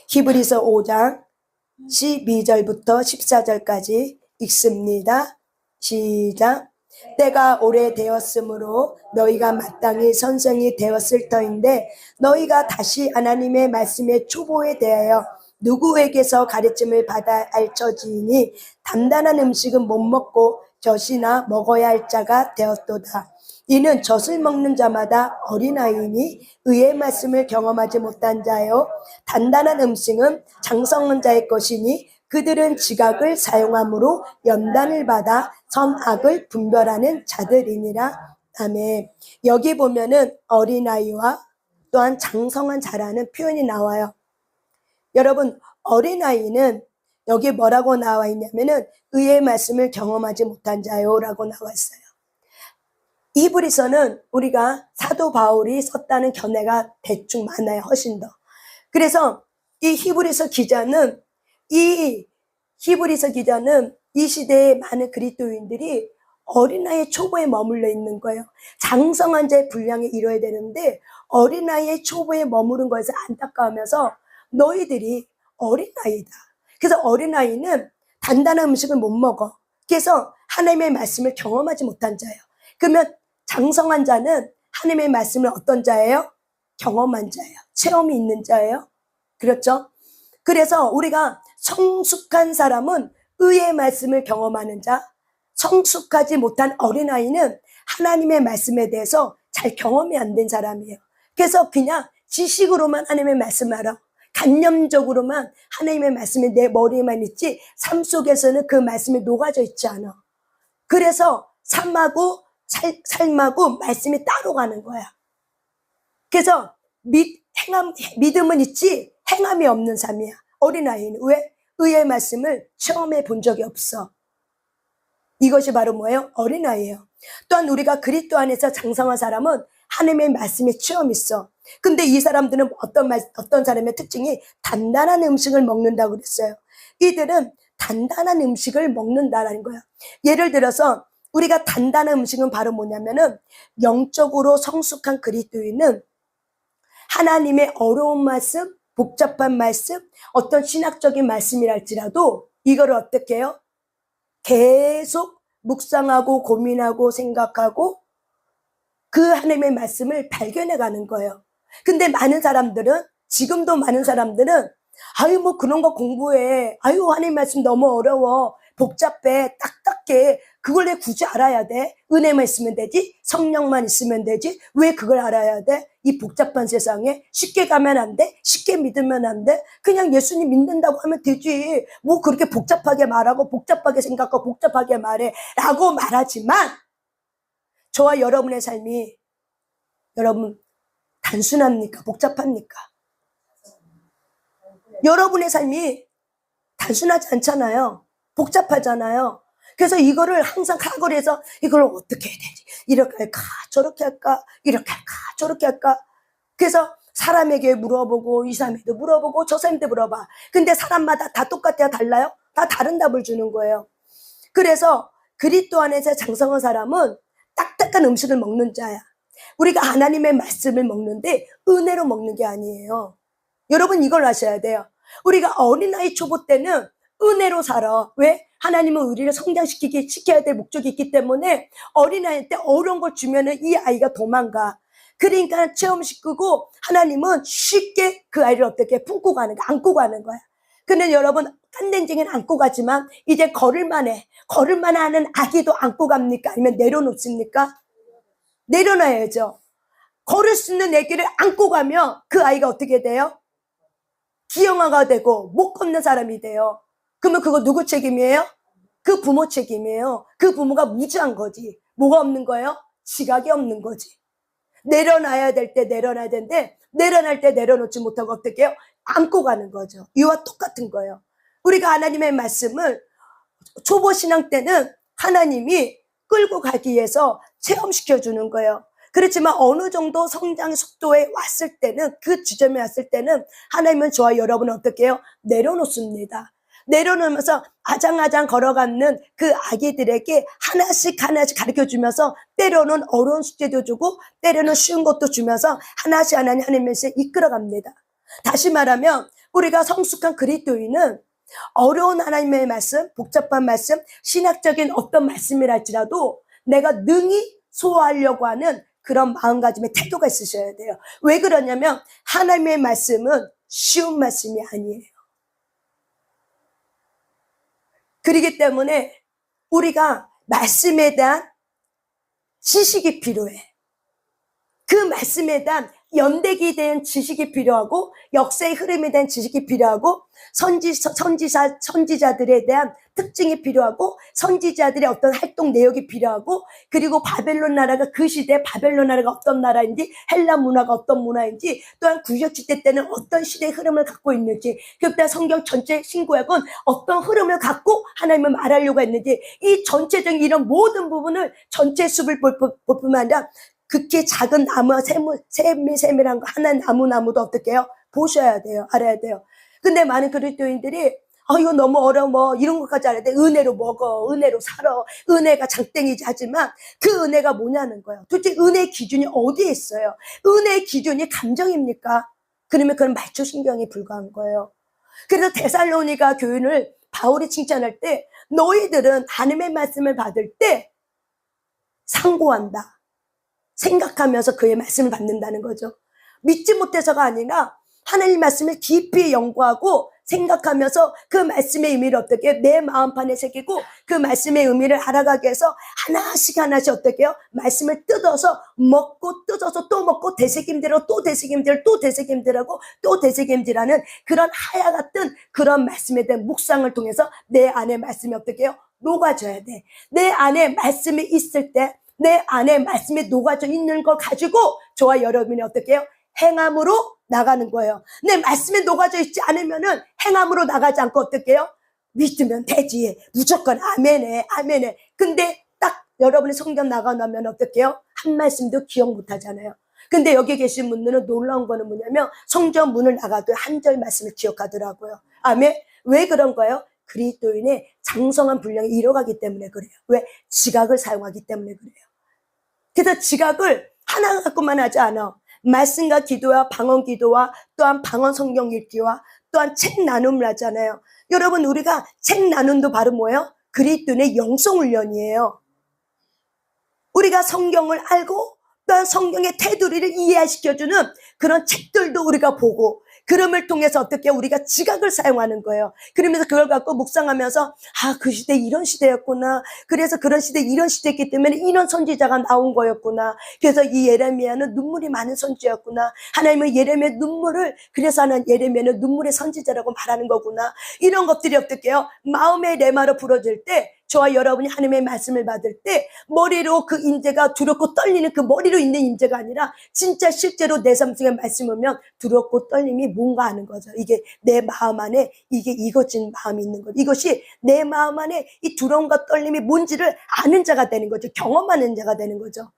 히브리서 5장 12절부터 14절까지 읽습니다. 시작. 때가 오래되었으므로 너희가 마땅히 선생이 되었을 터인데, 너희가 다시 하나님의 말씀의 초보에 대하여 누구에게서 가르침을 받아야 할 처지이니, 단단한 음식은 못 먹고 젖이나 먹어야 할 자가 되었도다. 이는 젖을 먹는 자마다 어린아이니 의의 말씀을 경험하지 못한 자요, 단단한 음식은 장성한 자의 것이니 그들은 지각을 사용함으로 연단을 받아 선악을 분별하는 자들이니라. 아멘. 여기 보면은 어린아이와 또한 장성한 자라는 표현이 나와요. 여러분, 어린아이는 여기 뭐라고 나와 있냐면은 의의 말씀을 경험하지 못한 자요라고 나와 있어요. 히브리서는 우리가 사도 바울이 썼다는 견해가 대충 많아요. 훨씬 더. 그래서 이 히브리서 기자는 이 시대의 많은 그리스도인들이 어린아이의 초보에 머물러 있는 거예요. 장성한 자의 분량에 이뤄야 되는데 어린아이의 초보에 머무른 거에서 안타까우면서 너희들이 어린아이다. 그래서 어린아이는 단단한 음식을 못 먹어. 그래서 하나님의 말씀을 경험하지 못한 자예요. 그러면 장성한 자는 하나님의 말씀을 어떤 자예요? 경험한 자예요. 체험이 있는 자예요. 그렇죠? 그래서 우리가 성숙한 사람은 의의 말씀을 경험하는 자, 성숙하지 못한 어린아이는 하나님의 말씀에 대해서 잘 경험이 안 된 사람이에요. 그래서 그냥 지식으로만 하나님의 말씀을 알아. 관념적으로만 하나님의 말씀이 내 머리에만 있지 삶 속에서는 그 말씀이 녹아져 있지 않아. 그래서 삶하고 말씀이 따로 가는 거야. 그래서 믿음은 있지 행함이 없는 삶이야. 어린아이는 왜? 의의 말씀을 체험해 본 적이 없어. 이것이 바로 뭐예요? 어린아이예요. 또한 우리가 그리스도 안에서 장성한 사람은 하나님의 말씀에 체험이 있어. 근데 이 사람들은 어떤 사람의 특징이 단단한 음식을 먹는다고 그랬어요. 이들은 단단한 음식을 먹는다라는 거야. 예를 들어서 우리가 단단한 음식은 바로 뭐냐면은 영적으로 성숙한 그리스도인은 하나님의 어려운 말씀, 복잡한 말씀, 어떤 신학적인 말씀이랄지라도 이거를 어떻게 해요? 계속 묵상하고 고민하고 생각하고 그 하나님의 말씀을 발견해 가는 거예요. 근데 많은 사람들은, 지금도 많은 사람들은 아유 뭐 그런 거 공부해, 아유 하나님 말씀 너무 어려워, 복잡해, 딱딱해, 그걸 왜 굳이 알아야 돼? 은혜만 있으면 되지, 성령만 있으면 되지, 왜 그걸 알아야 돼? 이 복잡한 세상에 쉽게 가면 안 돼? 쉽게 믿으면 안 돼? 그냥 예수님 믿는다고 하면 되지, 뭐 그렇게 복잡하게 말하고 복잡하게 생각하고 복잡하게 말해 라고 말하지만, 저와 여러분의 삶이 여러분 단순합니까? 복잡합니까? 여러분의 삶이 단순하지 않잖아요. 복잡하잖아요. 그래서 이거를 항상 각오해서 이걸 어떻게 해야 되지? 이렇게 할까? 저렇게 할까? 이렇게 할까? 저렇게 할까? 그래서 사람에게 물어보고, 이 사람에도 물어보고, 저 사람한테 물어봐. 근데 사람마다 다 똑같아요? 달라요? 다 다른 답을 주는 거예요. 그래서 그리스도 안에서 장성한 사람은 딱딱한 음식을 먹는 자야. 우리가 하나님의 말씀을 먹는데 은혜로 먹는 게 아니에요. 여러분 이걸 아셔야 돼요. 우리가 어린아이 초보 때는 은혜로 살아. 왜? 하나님은 우리를 시켜야 될 목적이 있기 때문에 어린아이 때 어려운 걸 주면은 이 아이가 도망가. 그러니까 체험시키고 하나님은 쉽게 그 아이를 어떻게 품고 가는 거야, 안고 가는 거야. 근데 여러분 깐댕쟁이는 안고 가지만 이제 걸을만 해. 걸을만 하는 아기도 안고 갑니까? 아니면 내려놓습니까? 내려놔야죠. 걸을 수 있는 아기를 안고 가면 그 아이가 어떻게 돼요? 기형아가 되고 못 걷는 사람이 돼요. 그러면 그거 누구 책임이에요? 그 부모 책임이에요. 그 부모가 무지한 거지. 뭐가 없는 거예요? 지각이 없는 거지. 내려놔야 될 때 내려놔야 되는데 내려놔야 때 내려놓지 못하고 어떻게 해요? 안고 가는 거죠. 이와 똑같은 거예요. 우리가 하나님의 말씀을 초보 신앙 때는 하나님이 끌고 가기 위해서 체험시켜 주는 거예요. 그렇지만 어느 정도 성장 속도에 왔을 때는, 그 지점에 왔을 때는 하나님은 저와 여러분은 어떻게 해요? 내려놓습니다. 내려놓으면서 아장아장 걸어가는 그 아기들에게 하나씩 가르쳐주면서 때로는 어려운 숙제도 주고 때로는 쉬운 것도 주면서 하나씩 하나님께서 이끌어갑니다. 다시 말하면 우리가 성숙한 그리스도인은 어려운 하나님의 말씀, 복잡한 말씀, 신학적인 어떤 말씀이랄지라도 내가 능히 소화하려고 하는 그런 마음가짐의 태도가 있으셔야 돼요. 왜 그러냐면 하나님의 말씀은 쉬운 말씀이 아니에요. 그렇기 때문에 우리가 말씀에 대한 지식이 필요해. 그 말씀에 대한 연대기에 대한 지식이 필요하고 역사의 흐름에 대한 지식이 필요하고 선지자들에 대한 특징이 필요하고 선지자들의 어떤 활동 내역이 필요하고 그리고 바벨론 나라가 그 시대에 바벨론 나라가 어떤 나라인지 헬라 문화가 어떤 문화인지 또한 구약시대 때는 어떤 시대의 흐름을 갖고 있는지 그때 성경 전체 신구약은 어떤 흐름을 갖고 하나님을 말하려고 했는지 이 전체적인 이런 모든 부분을 전체 숲을 볼 뿐만 아니라 극히 작은 나무와 세밀한 거 하나 나무도 어떻게 해요? 보셔야 돼요. 알아야 돼요. 근데 많은 그리스도인들이 이거 너무 어려워 이런 것까지 알아야 돼. 은혜로 먹어, 은혜로 살아, 은혜가 장땡이지 하지만 그 은혜가 뭐냐는 거예요. 도대체 은혜의 기준이 어디에 있어요? 은혜의 기준이 감정입니까? 그러면 그건 말초신경에 불과한 거예요. 그래서 데살로니가 교인을 바울이 칭찬할 때 너희들은 하나님의 말씀을 받을 때 상고한다. 생각하면서 그의 말씀을 받는다는 거죠. 믿지 못해서가 아니라 하나님 말씀을 깊이 연구하고 생각하면서 그 말씀의 의미를 어떻게 내 마음판에 새기고 그 말씀의 의미를 알아가기 위해서 하나씩 어떻게 해요? 말씀을 뜯어서 먹고 뜯어서 또 먹고 되새김질하고 또 되새김질 또 되새김질하고 또 되새김질하는 그런 하야 같은 그런 말씀에 대한 묵상을 통해서 내 안에 말씀이 어떻게 해요? 녹아져야 돼. 내 안에 말씀이 있을 때 내 안에 말씀이 녹아져 있는 걸 가지고 저와 여러분이 어떻게 해요? 행함으로 나가는 거예요. 내 말씀에 녹아져 있지 않으면은 행함으로 나가지 않고 어떻게 해요? 믿으면 되지. 무조건 아멘해. 근데 딱 여러분이 성경 나가면 어떻게 해요? 한 말씀도 기억 못 하잖아요. 근데 여기 계신 분들은 놀라운 거는 뭐냐면 성경 문을 나가도 한 절 말씀을 기억하더라고요. 아멘. 왜 그런 거예요? 그리스도인의 장성한 분량이 이뤄가기 때문에 그래요. 왜? 지각을 사용하기 때문에 그래요. 그래서 지각을 하나 갖고만 하지 않아. 말씀과 기도와 방언 기도와 또한 방언 성경 읽기와 또한 책 나눔을 하잖아요. 여러분 우리가 책 나눔도 바로 뭐예요? 그리스도인의 영성 훈련이에요. 우리가 성경을 알고 어떠한 성경의 테두리를 이해시켜주는 그런 책들도 우리가 보고, 그럼을 통해서 어떻게 우리가 지각을 사용하는 거예요. 그러면서 그걸 갖고 묵상하면서 그 시대 이런 시대였구나. 그래서 그런 시대 이런 시대였기 때문에 이런 선지자가 나온 거였구나. 그래서 이 예레미야는 눈물이 많은 선지였구나. 하나님은 예레미야 눈물을, 그래서 예레미야는 눈물의 선지자라고 말하는 거구나. 이런 것들이 어떻게 해요? 마음의 레마로 부러질 때, 저와 여러분이 하나님의 말씀을 받을 때 머리로 그 임재가 두렵고 떨리는 그 머리로 있는 임재가 아니라 진짜 실제로 내 삶 속에 말씀 오면 두렵고 떨림이 뭔가 하는 거죠. 이게 내 마음 안에 이게 이것진 마음이 있는 거죠. 이것이 내 마음 안에 이 두려움과 떨림이 뭔지를 아는 자가 되는 거죠. 경험하는 자가 되는 거죠.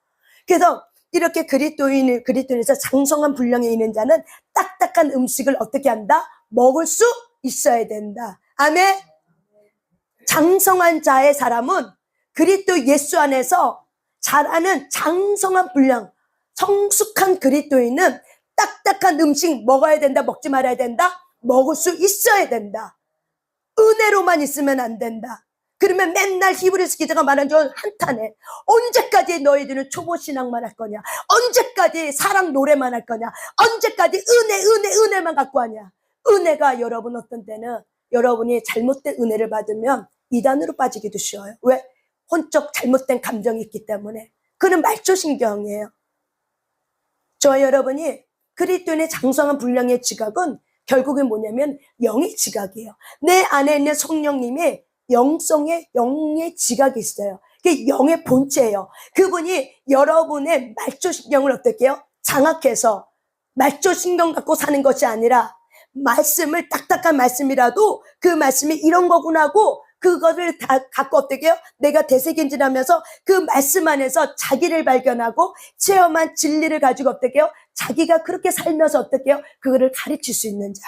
그래서 이렇게 그리스도인에서 장성한 분량에 있는 자는 딱딱한 음식을 어떻게 한다? 먹을 수 있어야 된다. 아멘. 장성한 자의 사람은 그리스도 예수 안에서 자라는 장성한 분량, 성숙한 그리스도인은 딱딱한 음식 먹어야 된다, 먹지 말아야 된다? 먹을 수 있어야 된다. 은혜로만 있으면 안 된다. 그러면 맨날 히브리서 기자가 말한 줄 한탄해. 언제까지 너희들은 초보신앙만 할 거냐? 언제까지 사랑 노래만 할 거냐? 언제까지 은혜만 갖고 하냐? 은혜가 여러분 어떤 때는 여러분이 잘못된 은혜를 받으면 이단으로 빠지기도 쉬워요. 왜? 혼적 잘못된 감정이 있기 때문에. 그는 말초신경이에요. 저와 여러분이 그리스도인의 장성한 분량의 지각은 결국엔 뭐냐면 영의 지각이에요. 내 안에 있는 성령님의 영의 지각이 있어요. 그게 영의 본체예요. 그분이 여러분의 말초신경을 어떻게 해요? 장악해서 말초신경 갖고 사는 것이 아니라 말씀을, 딱딱한 말씀이라도 그 말씀이 이런 거구나 하고 그거를 다 갖고 어떻게 해요? 내가 되새김질하면서 그 말씀 안에서 자기를 발견하고 체험한 진리를 가지고 어떻게 해요? 자기가 그렇게 살면서 어떻게 해요? 그거를 가르칠 수 있는 자.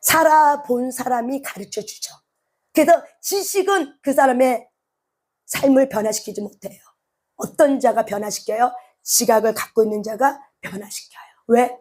살아본 사람이 가르쳐 주죠. 그래서 지식은 그 사람의 삶을 변화시키지 못해요. 어떤 자가 변화시켜요? 지각을 갖고 있는 자가 변화시켜요. 왜?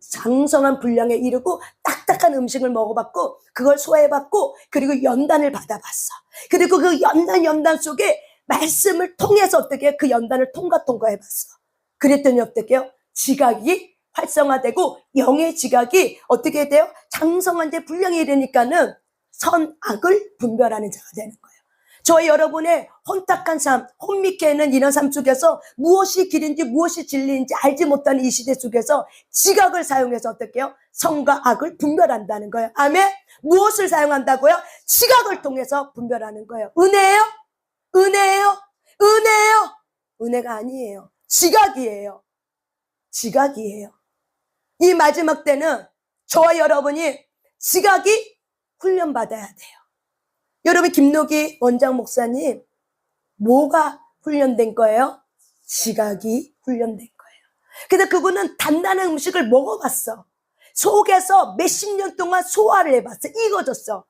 장성한 분량에 이르고 딱딱한 음식을 먹어봤고 그걸 소화해봤고 그리고 연단을 받아봤어. 그리고 그 연단 속에 말씀을 통해서 어떻게 그 연단을 통과해봤어. 그랬더니 어떻게 해요? 지각이 활성화되고 영의 지각이 어떻게 돼요? 장성한 제 분량에 이르니까는 선악을 분별하는 자가 되는 거예요. 저희 여러분의 혼탁한 삶, 혼미케 있는 이런 삶 속에서 무엇이 길인지 무엇이 진리인지 알지 못하는 이 시대 속에서 지각을 사용해서 어떻게 해요? 선과 악을 분별한다는 거예요. 아멘? 무엇을 사용한다고요? 지각을 통해서 분별하는 거예요. 은혜예요? 은혜예요? 은혜예요? 은혜가 아니에요. 지각이에요. 지각이에요. 이 마지막 때는 저와 여러분이 지각이 훈련받아야 돼요. 여러분 김노기 원장 목사님 뭐가 훈련된 거예요? 지각이 훈련된 거예요. 그래서 그분은 단단한 음식을 먹어봤어. 속에서 몇십 년 동안 소화를 해봤어. 익어졌어.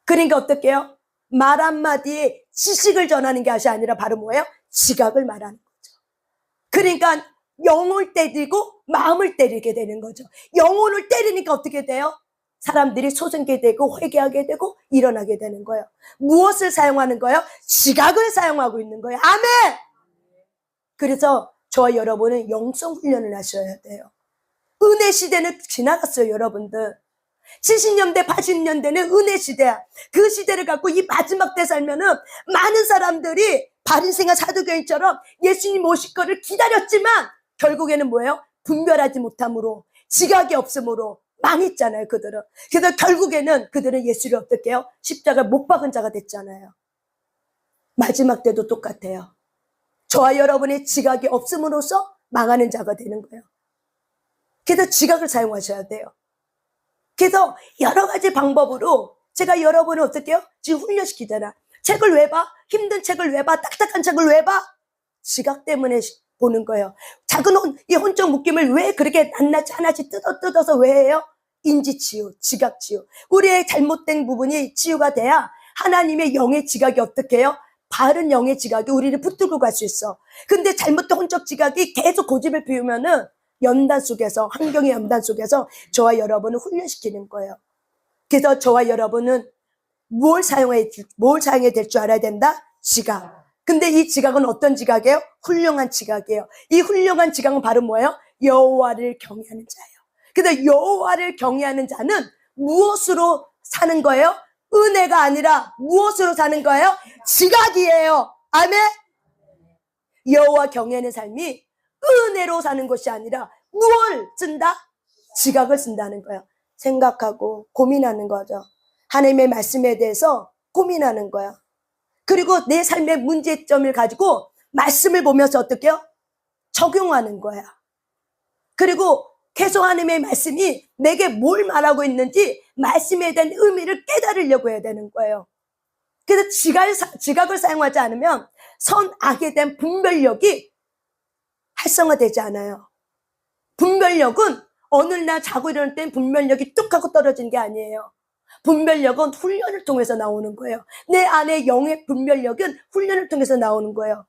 그러니까 어떻게 해요? 말 한마디에 지식을 전하는 것이 아니라 바로 뭐예요? 지각을 말하는 거죠. 그러니까 영을 때리고 마음을 때리게 되는 거죠. 영혼을 때리니까 어떻게 돼요? 사람들이 소생게 되고 회개하게 되고 일어나게 되는 거예요. 무엇을 사용하는 거예요? 지각을 사용하고 있는 거예요. 아멘! 그래서 저와 여러분은 영성 훈련을 하셔야 돼요. 은혜 시대는 지나갔어요, 여러분들. 70년대, 80년대는 은혜 시대야. 그 시대를 갖고 이 마지막 때 살면은 많은 사람들이 바리새인과 사두개인처럼 예수님 오실 거를 기다렸지만 결국에는 뭐예요? 분별하지 못함으로, 지각이 없음으로 망했잖아요, 그들은. 그래서 결국에는 그들은 예수를 어떻게 해요? 십자가를 못 박은 자가 됐잖아요. 마지막 때도 똑같아요. 저와 여러분의 지각이 없음으로써 망하는 자가 되는 거예요. 그래서 지각을 사용하셔야 돼요. 그래서 여러 가지 방법으로 제가 여러분을 어떻게 해요? 지금 훈련시키잖아. 책을 왜 봐? 힘든 책을 왜 봐? 딱딱한 책을 왜 봐? 지각 때문에 보는 거예요. 작은 이 혼적 묶임을 왜 그렇게 낱낱이 하나씩 뜯어서 왜 해요? 인지치유, 지각치유. 우리의 잘못된 부분이 치유가 돼야 하나님의 영의 지각이 어떻게 해요? 바른 영의 지각이 우리를 붙들고 갈 수 있어. 근데 잘못된 혼적 지각이 계속 고집을 피우면은 연단 속에서, 환경의 연단 속에서 저와 여러분을 훈련시키는 거예요. 그래서 저와 여러분은 뭘 사용해야 될 줄 알아야 된다? 지각. 근데 이 지각은 어떤 지각이에요? 훌륭한 지각이에요. 이 훌륭한 지각은 바로 뭐예요? 여호와를 경외하는 자예요. 그래서 여호와를 경외하는 자는 무엇으로 사는 거예요? 은혜가 아니라 무엇으로 사는 거예요? 지각이에요. 아멘. 여호와 경외하는 삶이 은혜로 사는 것이 아니라 무엇을 쓴다? 지각을 쓴다는 거예요. 생각하고 고민하는 거죠. 하나님의 말씀에 대해서 고민하는 거야. 그리고 내 삶의 문제점을 가지고 말씀을 보면서 어떻게 해요? 적용하는 거야. 그리고 계속 하나님의 말씀이 내게 뭘 말하고 있는지 말씀에 대한 의미를 깨달으려고 해야 되는 거예요. 그래서 지각을 사용하지 않으면 선악에 대한 분별력이 활성화되지 않아요. 분별력은 어느 날 자고 일어날 땐 분별력이 뚝 하고 떨어지는 게 아니에요. 분별력은 훈련을 통해서 나오는 거예요. 내 안에 영의 분별력은 훈련을 통해서 나오는 거예요.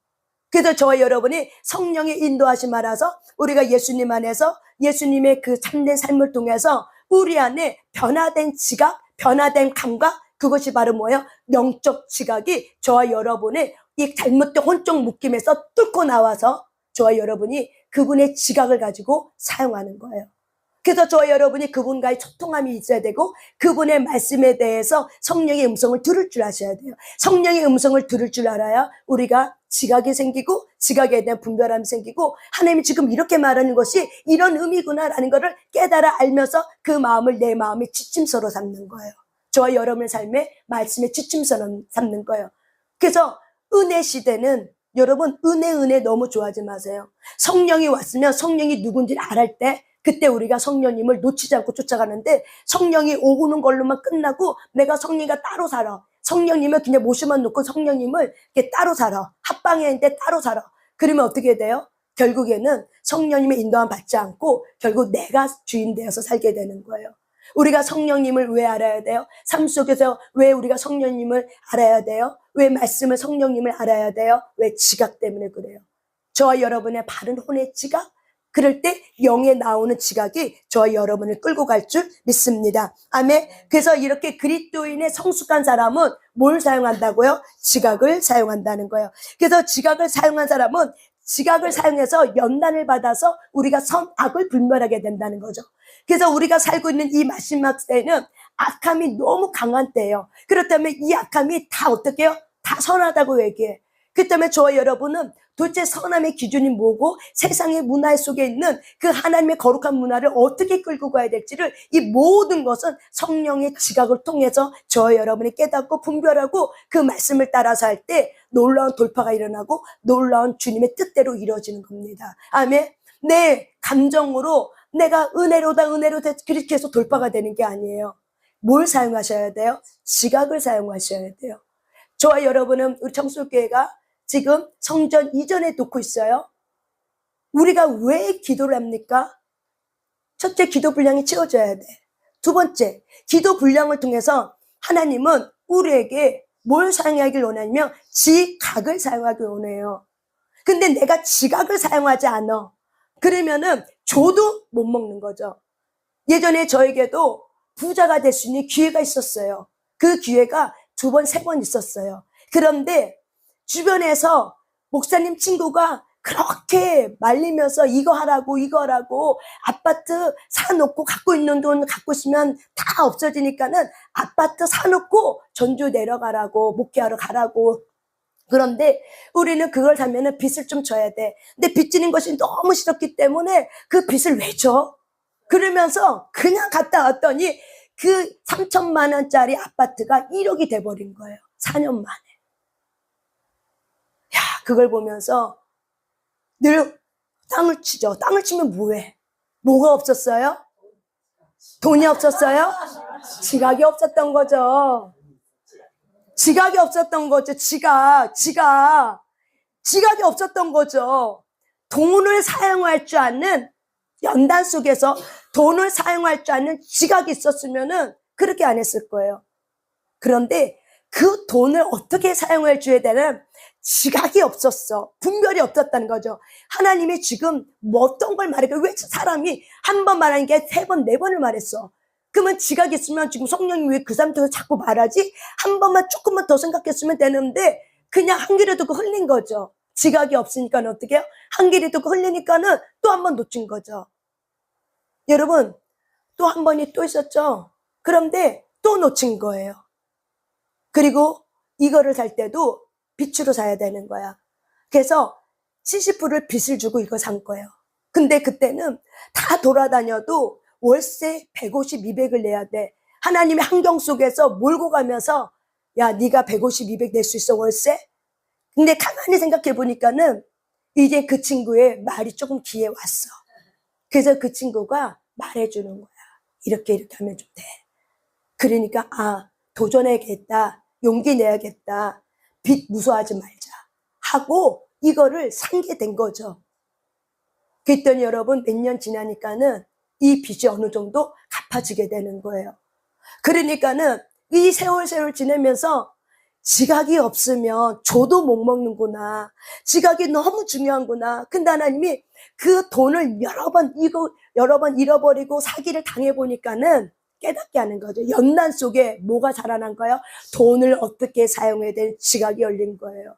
그래서 저와 여러분이 성령의 인도하심 알아서 우리가 예수님 안에서 예수님의 그 참된 삶을 통해서 우리 안에 변화된 지각, 변화된 감각, 그것이 바로 뭐예요? 영적 지각이 저와 여러분의 이 잘못된 혼적 묶임에서 뚫고 나와서 저와 여러분이 그분의 지각을 가지고 사용하는 거예요. 그래서 저와 여러분이 그분과의 소통함이 있어야 되고 그분의 말씀에 대해서 성령의 음성을 들을 줄 아셔야 돼요. 성령의 음성을 들을 줄 알아야 우리가 지각이 생기고 지각에 대한 분별함이 생기고 하나님이 지금 이렇게 말하는 것이 이런 의미구나라는 것을 깨달아 알면서 그 마음을 내 마음의 지침서로 삼는 거예요. 저와 여러분의 삶의 말씀의 지침서로 삼는 거예요. 그래서 은혜 시대는 여러분 은혜 너무 좋아하지 마세요. 성령이 왔으면 성령이 누군지를 알할 때 그때 우리가 성령님을 놓치지 않고 쫓아가는데 성령이 오는 걸로만 끝나고 내가 성령과 따로 살아. 성령님을 그냥 모시만 놓고 성령님을 이렇게 따로 살아. 합방에 있는데 따로 살아. 그러면 어떻게 돼요? 결국에는 성령님의 인도함 받지 않고 결국 내가 주인 되어서 살게 되는 거예요. 우리가 성령님을 왜 알아야 돼요? 삶 속에서 왜 우리가 성령님을 알아야 돼요? 왜 말씀을 성령님을 알아야 돼요? 왜 지각 때문에 그래요? 저와 여러분의 바른 혼의 지각? 그럴 때 영에 나오는 지각이 저와 여러분을 끌고 갈 줄 믿습니다. 아멘. 그래서 이렇게 그리스도인의 성숙한 사람은 뭘 사용한다고요? 지각을 사용한다는 거예요. 그래서 지각을 사용한 사람은 지각을 사용해서 연단을 받아서 우리가 선악을 분별하게 된다는 거죠. 그래서 우리가 살고 있는 이 마지막 때는 악함이 너무 강한 때예요. 그렇다면 이 악함이 다 어떻게 해요? 다 선하다고 얘기해. 그 때문에 저와 여러분은 도대체 선함의 기준이 뭐고 세상의 문화 속에 있는 그 하나님의 거룩한 문화를 어떻게 끌고 가야 될지를 이 모든 것은 성령의 지각을 통해서 저와 여러분이 깨닫고 분별하고 그 말씀을 따라서 할 때 놀라운 돌파가 일어나고 놀라운 주님의 뜻대로 이루어지는 겁니다. 아멘. 내 감정으로 내가 은혜로다 그렇게 해서 돌파가 되는 게 아니에요. 뭘 사용하셔야 돼요? 지각을 사용하셔야 돼요. 저와 여러분은 우리 청소교회가 지금 성전 이전에 놓고 있어요. 우리가 왜 기도를 합니까? 첫째, 기도 분량이 채워져야 돼. 두 번째, 기도 분량을 통해서 하나님은 우리에게 뭘 사용하길 원하냐면 지각을 사용하길 원해요. 근데 내가 지각을 사용하지 않아. 그러면은 줘도 못 먹는 거죠. 예전에 저에게도 부자가 될 수 있는 기회가 있었어요. 그 기회가 2번, 3번 있었어요. 그런데 주변에서 목사님 친구가 그렇게 말리면서 이거 하라고 아파트 사놓고 갖고 있는 돈 갖고 있으면 다 없어지니까는 아파트 사놓고 전주 내려가라고 목회하러 가라고. 그런데 우리는 그걸 사면은 빚을 좀 져야 돼. 근데 빚 지는 것이 너무 싫었기 때문에 그 빚을 왜 줘? 그러면서 그냥 갔다 왔더니 그 3천만 원짜리 아파트가 1억이 돼버린 거예요. 4년 만에. 야, 그걸 보면서 늘 땅을 치죠. 땅을 치면 뭐해? 뭐가 없었어요? 돈이 없었어요? 지각이 없었던 거죠. 지각이 없었던 거죠. 지각이 없었던 거죠. 돈을 사용할 줄 아는 연단 속에서 돈을 사용할 줄 아는 지각이 있었으면은 그렇게 안 했을 거예요. 그런데 그 돈을 어떻게 사용할 줄에 대한 지각이 없었어. 분별이 없었다는 거죠. 하나님이 지금 뭐 어떤 걸 말할까? 왜 사람이 한 번 말하는 게 3번, 4번을 말했어? 그러면 지각이 있으면 지금 성령이 왜 그 사람한테 자꾸 말하지? 한 번만 조금만 더 생각했으면 되는데 그냥 한 귀를 듣고 흘린 거죠. 지각이 없으니까 어떻게 해요? 한 귀를 듣고 흘리니까는 또 한 번 놓친 거죠. 여러분, 또 한 번이 또 있었죠. 그런데 또 놓친 거예요. 그리고 이거를 살 때도 빚으로 사야 되는 거야. 그래서 70불을 빚을 주고 이거 산 거예요. 근데 그때는 다 돌아다녀도 월세 150, 200을 내야 돼. 하나님의 환경 속에서 몰고 가면서 야, 네가 150, 200 낼 수 있어 월세? 근데 가만히 생각해 보니까는 이제 그 친구의 말이 조금 귀에 왔어. 그래서 그 친구가 말해주는 거야. 이렇게 하면 좀 돼. 그러니까 도전해야겠다. 용기 내야겠다. 빚 무서워하지 말자 하고 이거를 산게 된 거죠. 그랬더니 여러분 몇 년 지나니까는 이 빚이 어느 정도 갚아지게 되는 거예요. 그러니까는 이 세월 지내면서 지각이 없으면 저도 못 먹는구나. 지각이 너무 중요한구나. 근데 하나님이 그 돈을 여러 번 잃어버리고 사기를 당해보니까는 깨닫게 하는 거죠. 연난 속에 뭐가 자라난 거예요? 돈을 어떻게 사용해야 될 지각이 열린 거예요.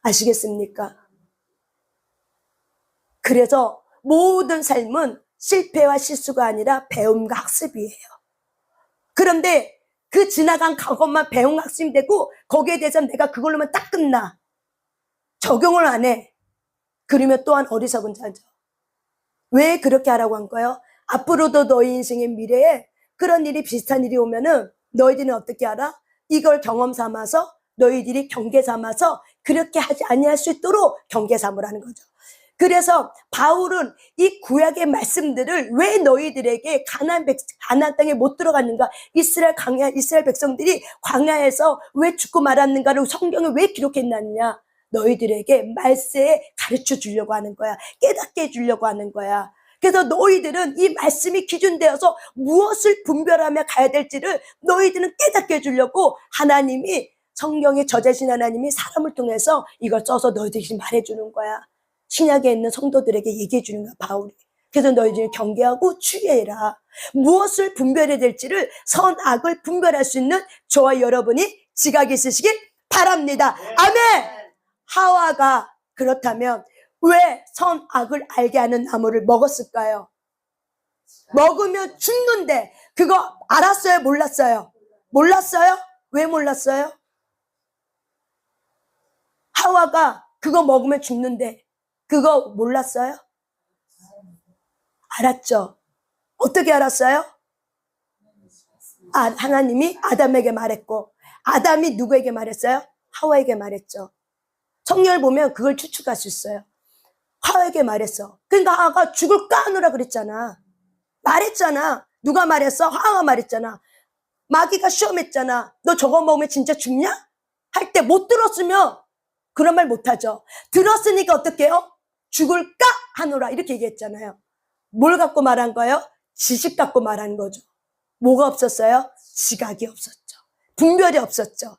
아시겠습니까? 그래서 모든 삶은 실패와 실수가 아니라 배움과 학습이에요. 그런데 그 지나간 과거만 배움 학습이 되고 거기에 대해서 내가 그걸로만 딱 끝나. 적용을 안 해. 그러면 또한 어리석은 자죠. 왜 그렇게 하라고 한 거예요? 앞으로도 너희 인생의 미래에 그런 일이 비슷한 일이 오면은 너희들은 어떻게 알아? 이걸 경험 삼아서 너희들이 경계 삼아서 그렇게 하지 아니할 수 있도록 경계 삼으라는 거죠. 그래서 바울은 이 구약의 말씀들을 왜 너희들에게 가나안 땅에 못 들어갔는가? 이스라엘 백성들이 광야에서 왜 죽고 말았는가를 성경에 왜 기록했느냐? 너희들에게 말세에 가르쳐 주려고 하는 거야. 깨닫게 해주려고 하는 거야. 그래서 너희들은 이 말씀이 기준되어서 무엇을 분별하며 가야 될지를 너희들은 깨닫게 해주려고 하나님이 성경에 저자신 하나님이 사람을 통해서 이걸 써서 너희들이 말해주는 거야. 신약에 있는 성도들에게 얘기해 주는 거야, 바울이. 그래서 너희들이 경계하고 주의해라. 무엇을 분별해야 될지를 선악을 분별할 수 있는 저와 여러분이 지각이 있으시길 바랍니다. 아멘! 하와가 그렇다면 왜 선악을 알게 하는 나무를 먹었을까요? 먹으면 죽는데 그거 알았어요? 몰랐어요? 몰랐어요? 왜 몰랐어요? 하와가 그거 먹으면 죽는데 그거 몰랐어요? 알았죠. 어떻게 알았어요? 하나님이 아담에게 말했고 아담이 누구에게 말했어요? 하와에게 말했죠. 성경을 보면 그걸 추측할 수 있어요. 하와에게 말했어. 그러니까 하와가 죽을 까느라 그랬잖아. 말했잖아. 누가 말했어? 하와가 말했잖아. 마귀가 시험했잖아. 너 저거 먹으면 진짜 죽냐? 할 때 못 들었으면 그런 말 못하죠. 들었으니까 어떻게 해요? 죽을까 하노라 이렇게 얘기했잖아요. 뭘 갖고 말한 거예요? 지식 갖고 말한 거죠. 뭐가 없었어요? 지각이 없었죠. 분별이 없었죠.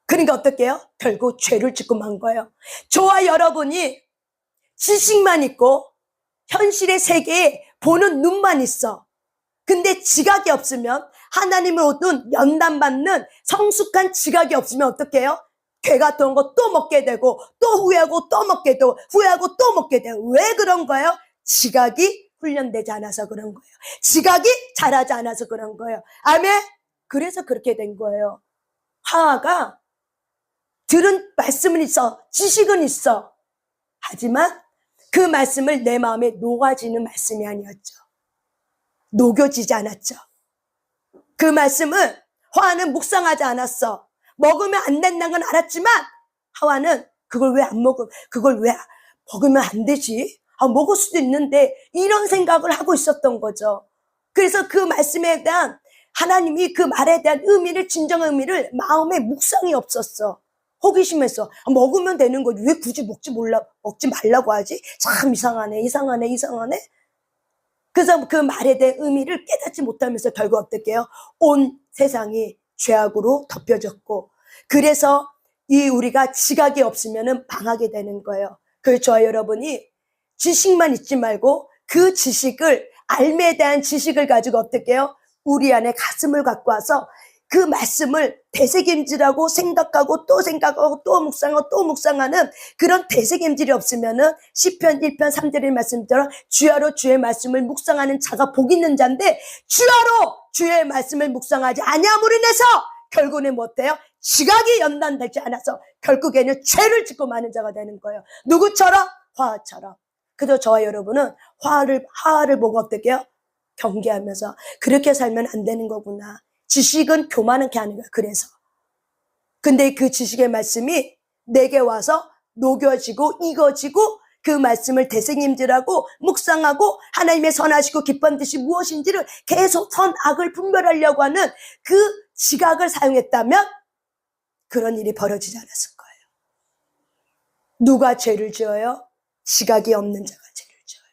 그러니까 어떻게 해요? 결국 죄를 짓고 만 거예요. 저와 여러분이 지식만 있고 현실의 세계에 보는 눈만 있어. 근데 지각이 없으면 하나님을 얻은 연단받는 성숙한 지각이 없으면 어떻게 해요? 괴 같은 거 또 먹게 되고 또 후회하고 또 먹게 되고 후회하고 또 먹게 돼요. 왜 그런 거예요? 지각이 훈련되지 않아서 그런 거예요. 지각이 자라지 않아서 그런 거예요. 아멘? 그래서 그렇게 된 거예요. 하와가 들은 말씀은 있어. 지식은 있어. 하지만 그 말씀을 내 마음에 녹아지는 말씀이 아니었죠. 녹여지지 않았죠. 그 말씀을 하와는 묵상하지 않았어. 먹으면 안 된다는 건 알았지만 하와는 그걸 왜 먹으면 안 되지? 먹을 수도 있는데 이런 생각을 하고 있었던 거죠. 그래서 그 말씀에 대한 하나님이 그 말에 대한 의미를 진정한 의미를 마음에 묵상이 없었어. 호기심에서 먹으면 되는 거지 왜 굳이 먹지 말라고 하지? 참 이상하네. 그래서 그 말에 대한 의미를 깨닫지 못하면서 결국 어떻게 해요? 온 세상이 죄악으로 덮여졌고 그래서 우리가 지각이 없으면 망하게 되는 거예요. 그래서 저와 여러분이 지식만 잊지 말고 그 지식을 알매에 대한 지식을 가지고 어떻게 해요? 우리 안에 가슴을 갖고 와서 그 말씀을 되새김질하고 생각하고 또 묵상하는 그런 되새김질이 없으면은 시편 1편 3절의 말씀처럼 주야로 주의 말씀을 묵상하는 자가 복 있는 자인데, 주야로 주의 말씀을 묵상하지 아니함으로 인해서 결국에는 못해요? 지각이 연단되지 않아서 결국에는 죄를 짓고 마는 자가 되는 거예요. 누구처럼? 화처럼. 그래서 저와 여러분은 화를 보고 어떻게 해요? 경계하면서 그렇게 살면 안 되는 거구나. 지식은 교만한 게 아니라 그래서. 근데 그 지식의 말씀이 내게 와서 녹여지고 익어지고 그 말씀을 되새김질하고 묵상하고 하나님의 선하시고 기쁜 뜻이 무엇인지를 계속 선악을 분별하려고 하는 그 지각을 사용했다면 그런 일이 벌어지지 않았을 거예요. 누가 죄를 지어요? 지각이 없는 자가 죄를 지어요.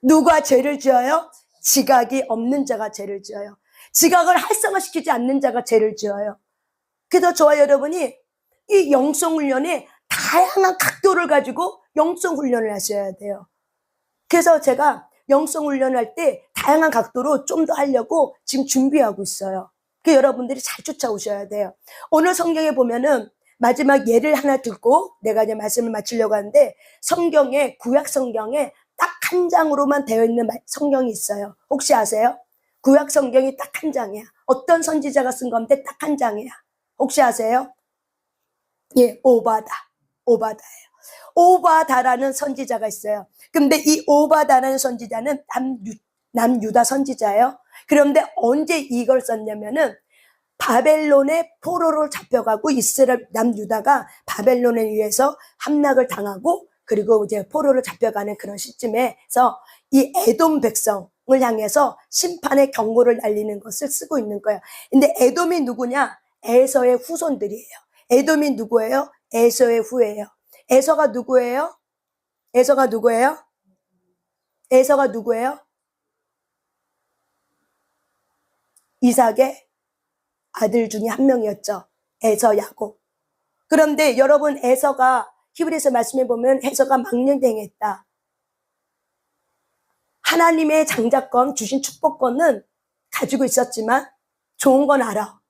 누가 죄를 지어요? 지각이 없는 자가 죄를 지어요. 지각을 활성화시키지 않는 자가 죄를 지어요. 그래서 저와 여러분이 이 영성훈련에 다양한 각도를 가지고 영성훈련을 하셔야 돼요. 그래서 제가 영성훈련을 할 때 다양한 각도로 좀 더 하려고 지금 준비하고 있어요. 그 여러분들이 잘 쫓아오셔야 돼요. 오늘 성경에 보면은 마지막 예를 하나 듣고 내가 이제 말씀을 마치려고 하는데, 성경에, 구약 성경에 딱 한 장으로만 되어 있는 성경이 있어요. 혹시 아세요? 구약 성경이 딱 한 장이야. 어떤 선지자가 쓴 건데 딱 한 장이야. 혹시 아세요? 예, 오바다예요. 오바다라는 선지자가 있어요. 근데 이 오바다라는 선지자는 남유다 선지자예요. 그런데 언제 이걸 썼냐면은 바벨론의 포로로 잡혀가고 이스라엘 남유다가 바벨론에 의해서 함락을 당하고 그리고 이제 포로로 잡혀가는 그런 시점에서 이 에돔 백성을 향해서 심판의 경고를 날리는 것을 쓰고 있는 거예요. 근데 에돔이 누구냐? 에서의 후손들이에요. 에돔이 누구예요? 에서의 후예요. 에서가 누구예요? 에서가 누구예요? 에서가 누구예요? 이삭의 아들 중에 한 명이었죠. 에서, 야곱. 그런데 여러분, 에서가 히브리서 말씀해 보면 에서가 망령행했다. 하나님의 장자권, 주신 축복권은 가지고 있었지만 좋은 건 알아.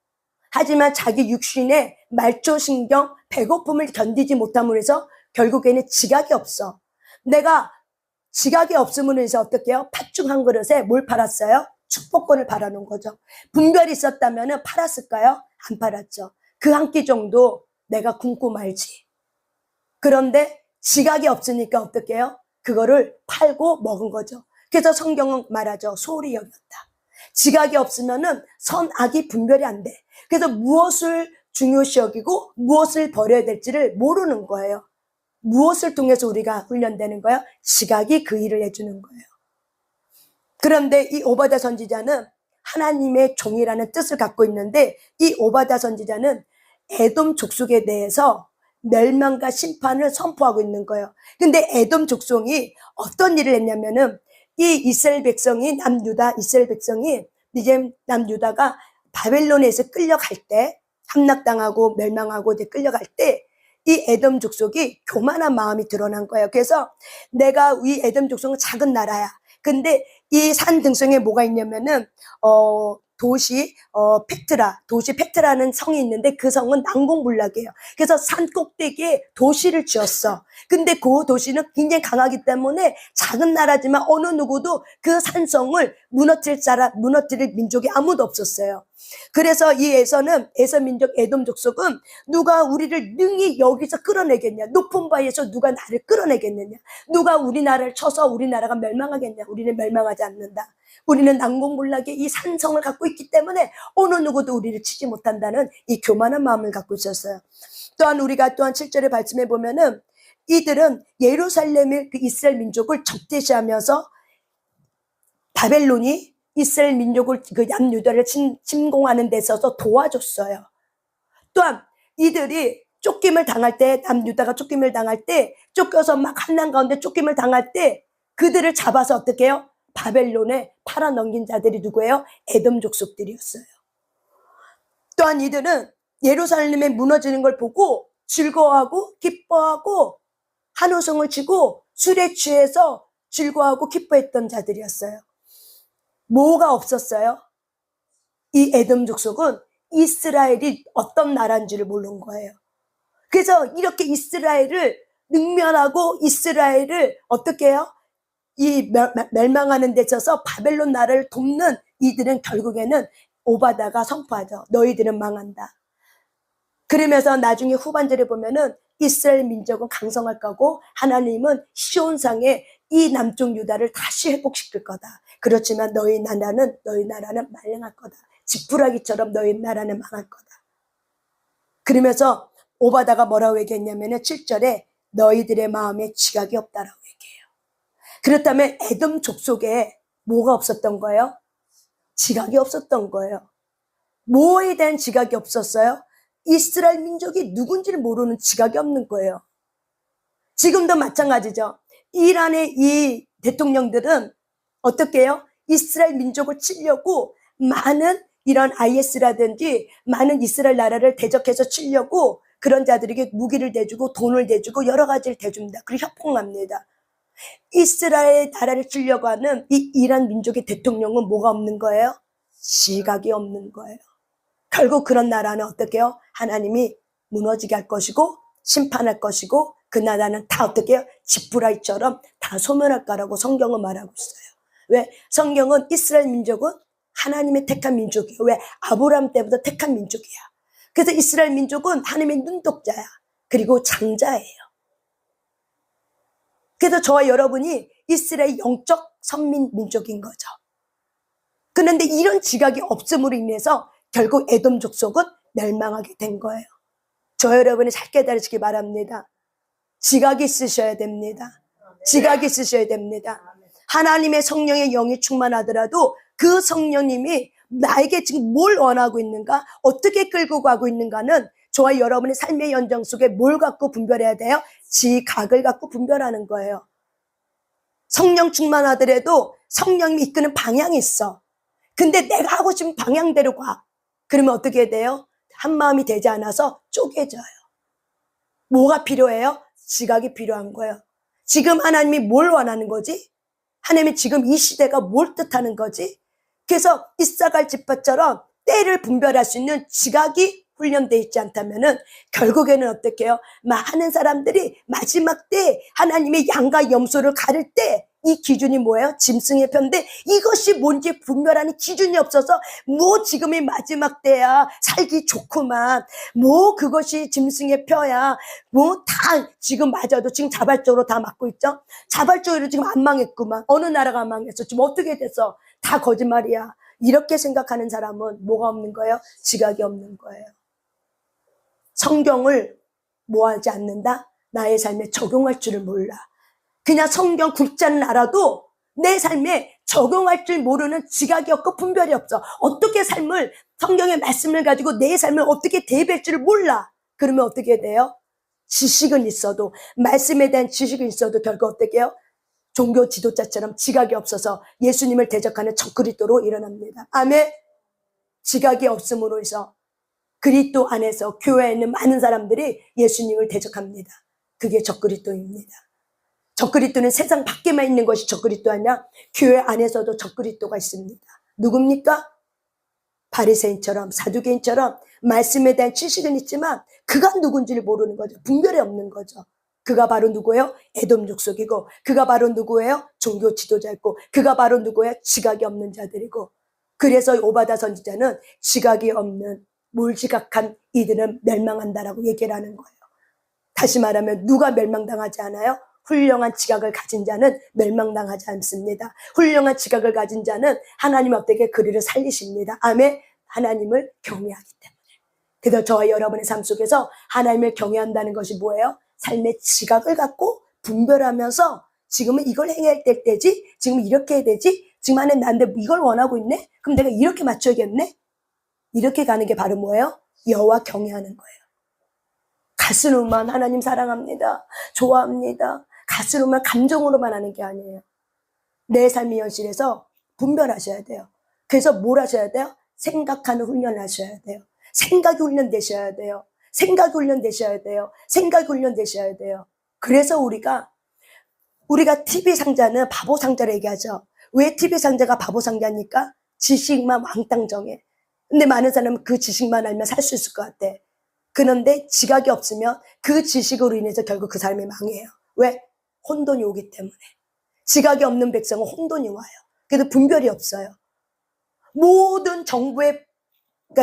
하지만 자기 육신의 말초신경, 배고픔을 견디지 못함으로 해서 결국에는 지각이 없어. 내가 지각이 없음으로 해서 어떻게 해요? 팥죽 한 그릇에 뭘 팔았어요? 축복권을 팔아놓은 거죠. 분별이 있었다면 팔았을까요? 안 팔았죠. 그 한 끼 정도 내가 굶고 말지. 그런데 지각이 없으니까 어떻게 해요? 그거를 팔고 먹은 거죠. 그래서 성경은 말하죠. 소홀히 여겼다. 지각이 없으면은 선악이 분별이 안 돼. 그래서 무엇을 중요시 여기고 무엇을 버려야 될지를 모르는 거예요. 무엇을 통해서 우리가 훈련되는 거예요? 지각이 그 일을 해주는 거예요. 그런데 이 오바다 선지자는 하나님의 종이라는 뜻을 갖고 있는데, 이 오바다 선지자는 에돔 족속에 대해서 멸망과 심판을 선포하고 있는 거예요. 근데 에돔 족속이 어떤 일을 했냐면은 이 이스라엘 백성이 이스라엘 백성이 이제 남유다가 바벨론에서 끌려갈 때, 함락당하고 멸망하고 이제 끌려갈 때 이 에돔 족속이 교만한 마음이 드러난 거예요. 그래서 내가 이 에돔 족속은 작은 나라야. 근데 이 산 등성에 뭐가 있냐면은 도시 페트라는 성이 있는데 그 성은 난공불락이에요. 그래서 산 꼭대기에 도시를 지었어. 근데 그 도시는 굉장히 강하기 때문에 작은 나라지만 어느 누구도 그 산성을 무너뜨릴 민족이 아무도 없었어요. 그래서 이 에서 민족 에돔 족속은 누가 우리를 능히 여기서 끌어내겠냐? 높은 바위에서 누가 나를 끌어내겠느냐? 누가 우리나라를 쳐서 우리나라가 멸망하겠냐? 우리는 멸망하지 않는다. 우리는 난공불락의 이 산성을 갖고 있기 때문에 어느 누구도 우리를 치지 못한다는 이 교만한 마음을 갖고 있었어요. 또한 우리가 7절에 말씀해 보면은 이들은 예루살렘의 그 이스라엘 민족을 적대시하면서 바벨론이 이스라엘 민족을 그 남유다를 침공하는 데 있어서 도와줬어요. 또한 이들이 쫓김을 당할 때, 남유다가 쫓김을 당할 때, 쫓겨서 막 한난 가운데 쫓김을 당할 때 그들을 잡아서 어떻게 해요? 바벨론에 팔아넘긴 자들이 누구예요? 에돔 족속들이었어요. 또한 이들은 예루살렘에 무너지는 걸 보고 즐거워하고 기뻐하고 한호성을 치고 술에 취해서 즐거워하고 기뻐했던 자들이었어요. 뭐가 없었어요? 이 에돔 족속은 이스라엘이 어떤 나라인지를 모르는 거예요. 그래서 이렇게 이스라엘을 능멸하고 이스라엘을 어떻게 해요? 이 멸망하는 데 있어서 바벨론 나라를 돕는 이들은 결국에는 오바다가 선포하죠. 너희들은 망한다. 그러면서 나중에 후반절에 보면은 이스라엘 민족은 강성할 거고 하나님은 시온상에 이 남쪽 유다를 다시 회복시킬 거다. 그렇지만 너희 나라는 말랑할 거다. 지푸라기처럼 너희 나라는 망할 거다. 그러면서 오바다가 뭐라고 얘기했냐면은 7절에 너희들의 마음에 지각이 없다라고 얘기해요. 그렇다면 에돔 족속에 뭐가 없었던 거예요? 지각이 없었던 거예요. 뭐에 대한 지각이 없었어요? 이스라엘 민족이 누군지를 모르는 지각이 없는 거예요. 지금도 마찬가지죠. 이란의 이 대통령들은 어떻게 해요? 이스라엘 민족을 치려고 많은 이런 IS라든지 많은 이스라엘 나라를 대적해서 치려고 그런 자들에게 무기를 대주고 돈을 대주고 여러 가지를 대줍니다. 그리고 협공합니다. 이스라엘 나라를 치려고 하는 이 이란 민족의 대통령은 뭐가 없는 거예요? 지각이 없는 거예요. 결국 그런 나라는 어떻게 해요? 하나님이 무너지게 할 것이고 심판할 것이고 그 나라는 다 어떻게 해요? 지푸라기처럼 다 소멸할 거라고 성경은 말하고 있어요. 왜? 성경은 이스라엘 민족은 하나님의 택한 민족이에요. 왜? 아브라함 때부터 택한 민족이야. 그래서 이스라엘 민족은 하나님의 눈독자야. 그리고 장자예요. 그래서 저와 여러분이 이스라엘 영적 선민 민족인 거죠. 그런데 이런 지각이 없음으로 인해서 결국 에돔 족속은 멸망하게 된 거예요. 저 여러분이 잘 깨달으시기 바랍니다. 지각이 있으셔야 됩니다. 지각이 있으셔야 됩니다. 하나님의 성령의 영이 충만하더라도 그 성령님이 나에게 지금 뭘 원하고 있는가, 어떻게 끌고 가고 있는가는 저와 여러분의 삶의 연장 속에 뭘 갖고 분별해야 돼요? 지각을 갖고 분별하는 거예요. 성령 충만하더라도 성령이 이끄는 방향이 있어. 근데 내가 하고 싶은 방향대로 가. 그러면 어떻게 돼요? 한 마음이 되지 않아서 쪼개져요. 뭐가 필요해요? 지각이 필요한 거예요. 지금 하나님이 뭘 원하는 거지? 하나님이 지금 이 시대가 뭘 뜻하는 거지? 그래서 이사갈 지파처럼 때를 분별할 수 있는 지각이 훈련되어 있지 않다면은 결국에는 어떻게 해요? 많은 사람들이 마지막 때 하나님의 양과 염소를 가릴 때 이 기준이 뭐예요? 짐승의 표인데 이것이 뭔지 분별하는 기준이 없어서 뭐 지금이 마지막 때야 살기 좋구만 뭐 그것이 짐승의 표야 뭐 다 지금 맞아도 지금 자발적으로 다 맞고 있죠? 자발적으로 지금 안 망했구만 어느 나라가 망했어 지금 어떻게 됐어? 다 거짓말이야. 이렇게 생각하는 사람은 뭐가 없는 거예요? 지각이 없는 거예요. 성경을 뭐 하지 않는다? 나의 삶에 적용할 줄을 몰라. 그냥 성경 글자는 알아도 내 삶에 적용할 줄 모르는 지각이 없고 분별이 없어. 어떻게 삶을 성경의 말씀을 가지고 내 삶을 어떻게 대비할 줄을 몰라. 그러면 어떻게 돼요? 지식은 있어도 말씀에 대한 지식은 있어도 결국 어떻게 해요? 종교 지도자처럼 지각이 없어서 예수님을 대적하는 적그리스도로 일어납니다. 아멘. 지각이 없음으로 해서 그리스도 안에서 교회에 있는 많은 사람들이 예수님을 대적합니다. 그게 적그리스도입니다. 적그리스도는 세상 밖에만 있는 것이 적그리스도 아니라 교회 안에서도 적그리스도가 있습니다. 누굽니까? 바리새인처럼 사두개인처럼 말씀에 대한 지식은 있지만 그가 누군지를 모르는 거죠. 분별이 없는 거죠. 그가 바로 누구예요? 에돔 족속이고 그가 바로 누구예요? 종교 지도자였고 그가 바로 누구예요? 지각이 없는 자들이고 그래서 오바다 선지자는 지각이 없는 몰지각한 이들은 멸망한다라고 얘기를 하는 거예요. 다시 말하면 누가 멸망당하지 않아요? 훌륭한 지각을 가진 자는 멸망당하지 않습니다. 훌륭한 지각을 가진 자는 하나님 앞에 그리를 살리십니다. 아멘. 하나님을 경외하기 때문에. 그래서 저와 여러분의 삶 속에서 하나님을 경외한다는 것이 뭐예요? 삶의 지각을 갖고 분별하면서 지금은 이걸 행해야 될 때지 지금 이렇게 해야 되지 지금 안에 나한테 이걸 원하고 있네? 그럼 내가 이렇게 맞춰야겠네? 이렇게 가는 게 바로 뭐예요? 여호와 경외하는 거예요. 가슴으로만 하나님 사랑합니다. 좋아합니다. 가슴으로만 감정으로만 하는 게 아니에요. 내 삶의 현실에서 분별하셔야 돼요. 그래서 뭘 하셔야 돼요? 생각하는 훈련을 하셔야 돼요. 생각이 훈련되셔야 돼요. 생각이 훈련되셔야 돼요. 생각이 훈련되셔야 돼요. 그래서 우리가 TV 상자는 바보 상자로 얘기하죠. 왜 TV 상자가 바보 상자입니까? 지식만 왕땅 정해. 근데 많은 사람은 그 지식만 알면 살 수 있을 것 같아. 그런데 지각이 없으면 그 지식으로 인해서 결국 그 사람이 망해요. 왜? 혼돈이 오기 때문에. 지각이 없는 백성은 혼돈이 와요. 그래도 분별이 없어요. 모든 정보가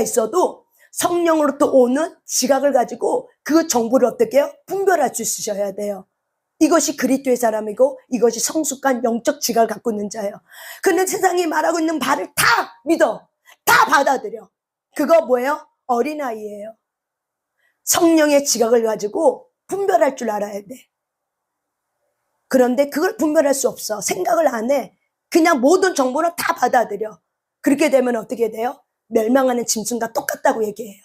있어도 성령으로부터 오는 지각을 가지고 그 정보를 어떻게 해요? 분별할 수 있으셔야 돼요. 이것이 그리스도의 사람이고 이것이 성숙한 영적 지각을 갖고 있는 자예요. 근데 세상이 말하고 있는 말을 다 믿어. 다 받아들여. 그거 뭐예요? 어린아이예요. 성령의 지각을 가지고 분별할 줄 알아야 돼. 그런데 그걸 분별할 수 없어. 생각을 안 해. 그냥 모든 정보를 다 받아들여. 그렇게 되면 어떻게 돼요? 멸망하는 짐승과 똑같다고 얘기해요.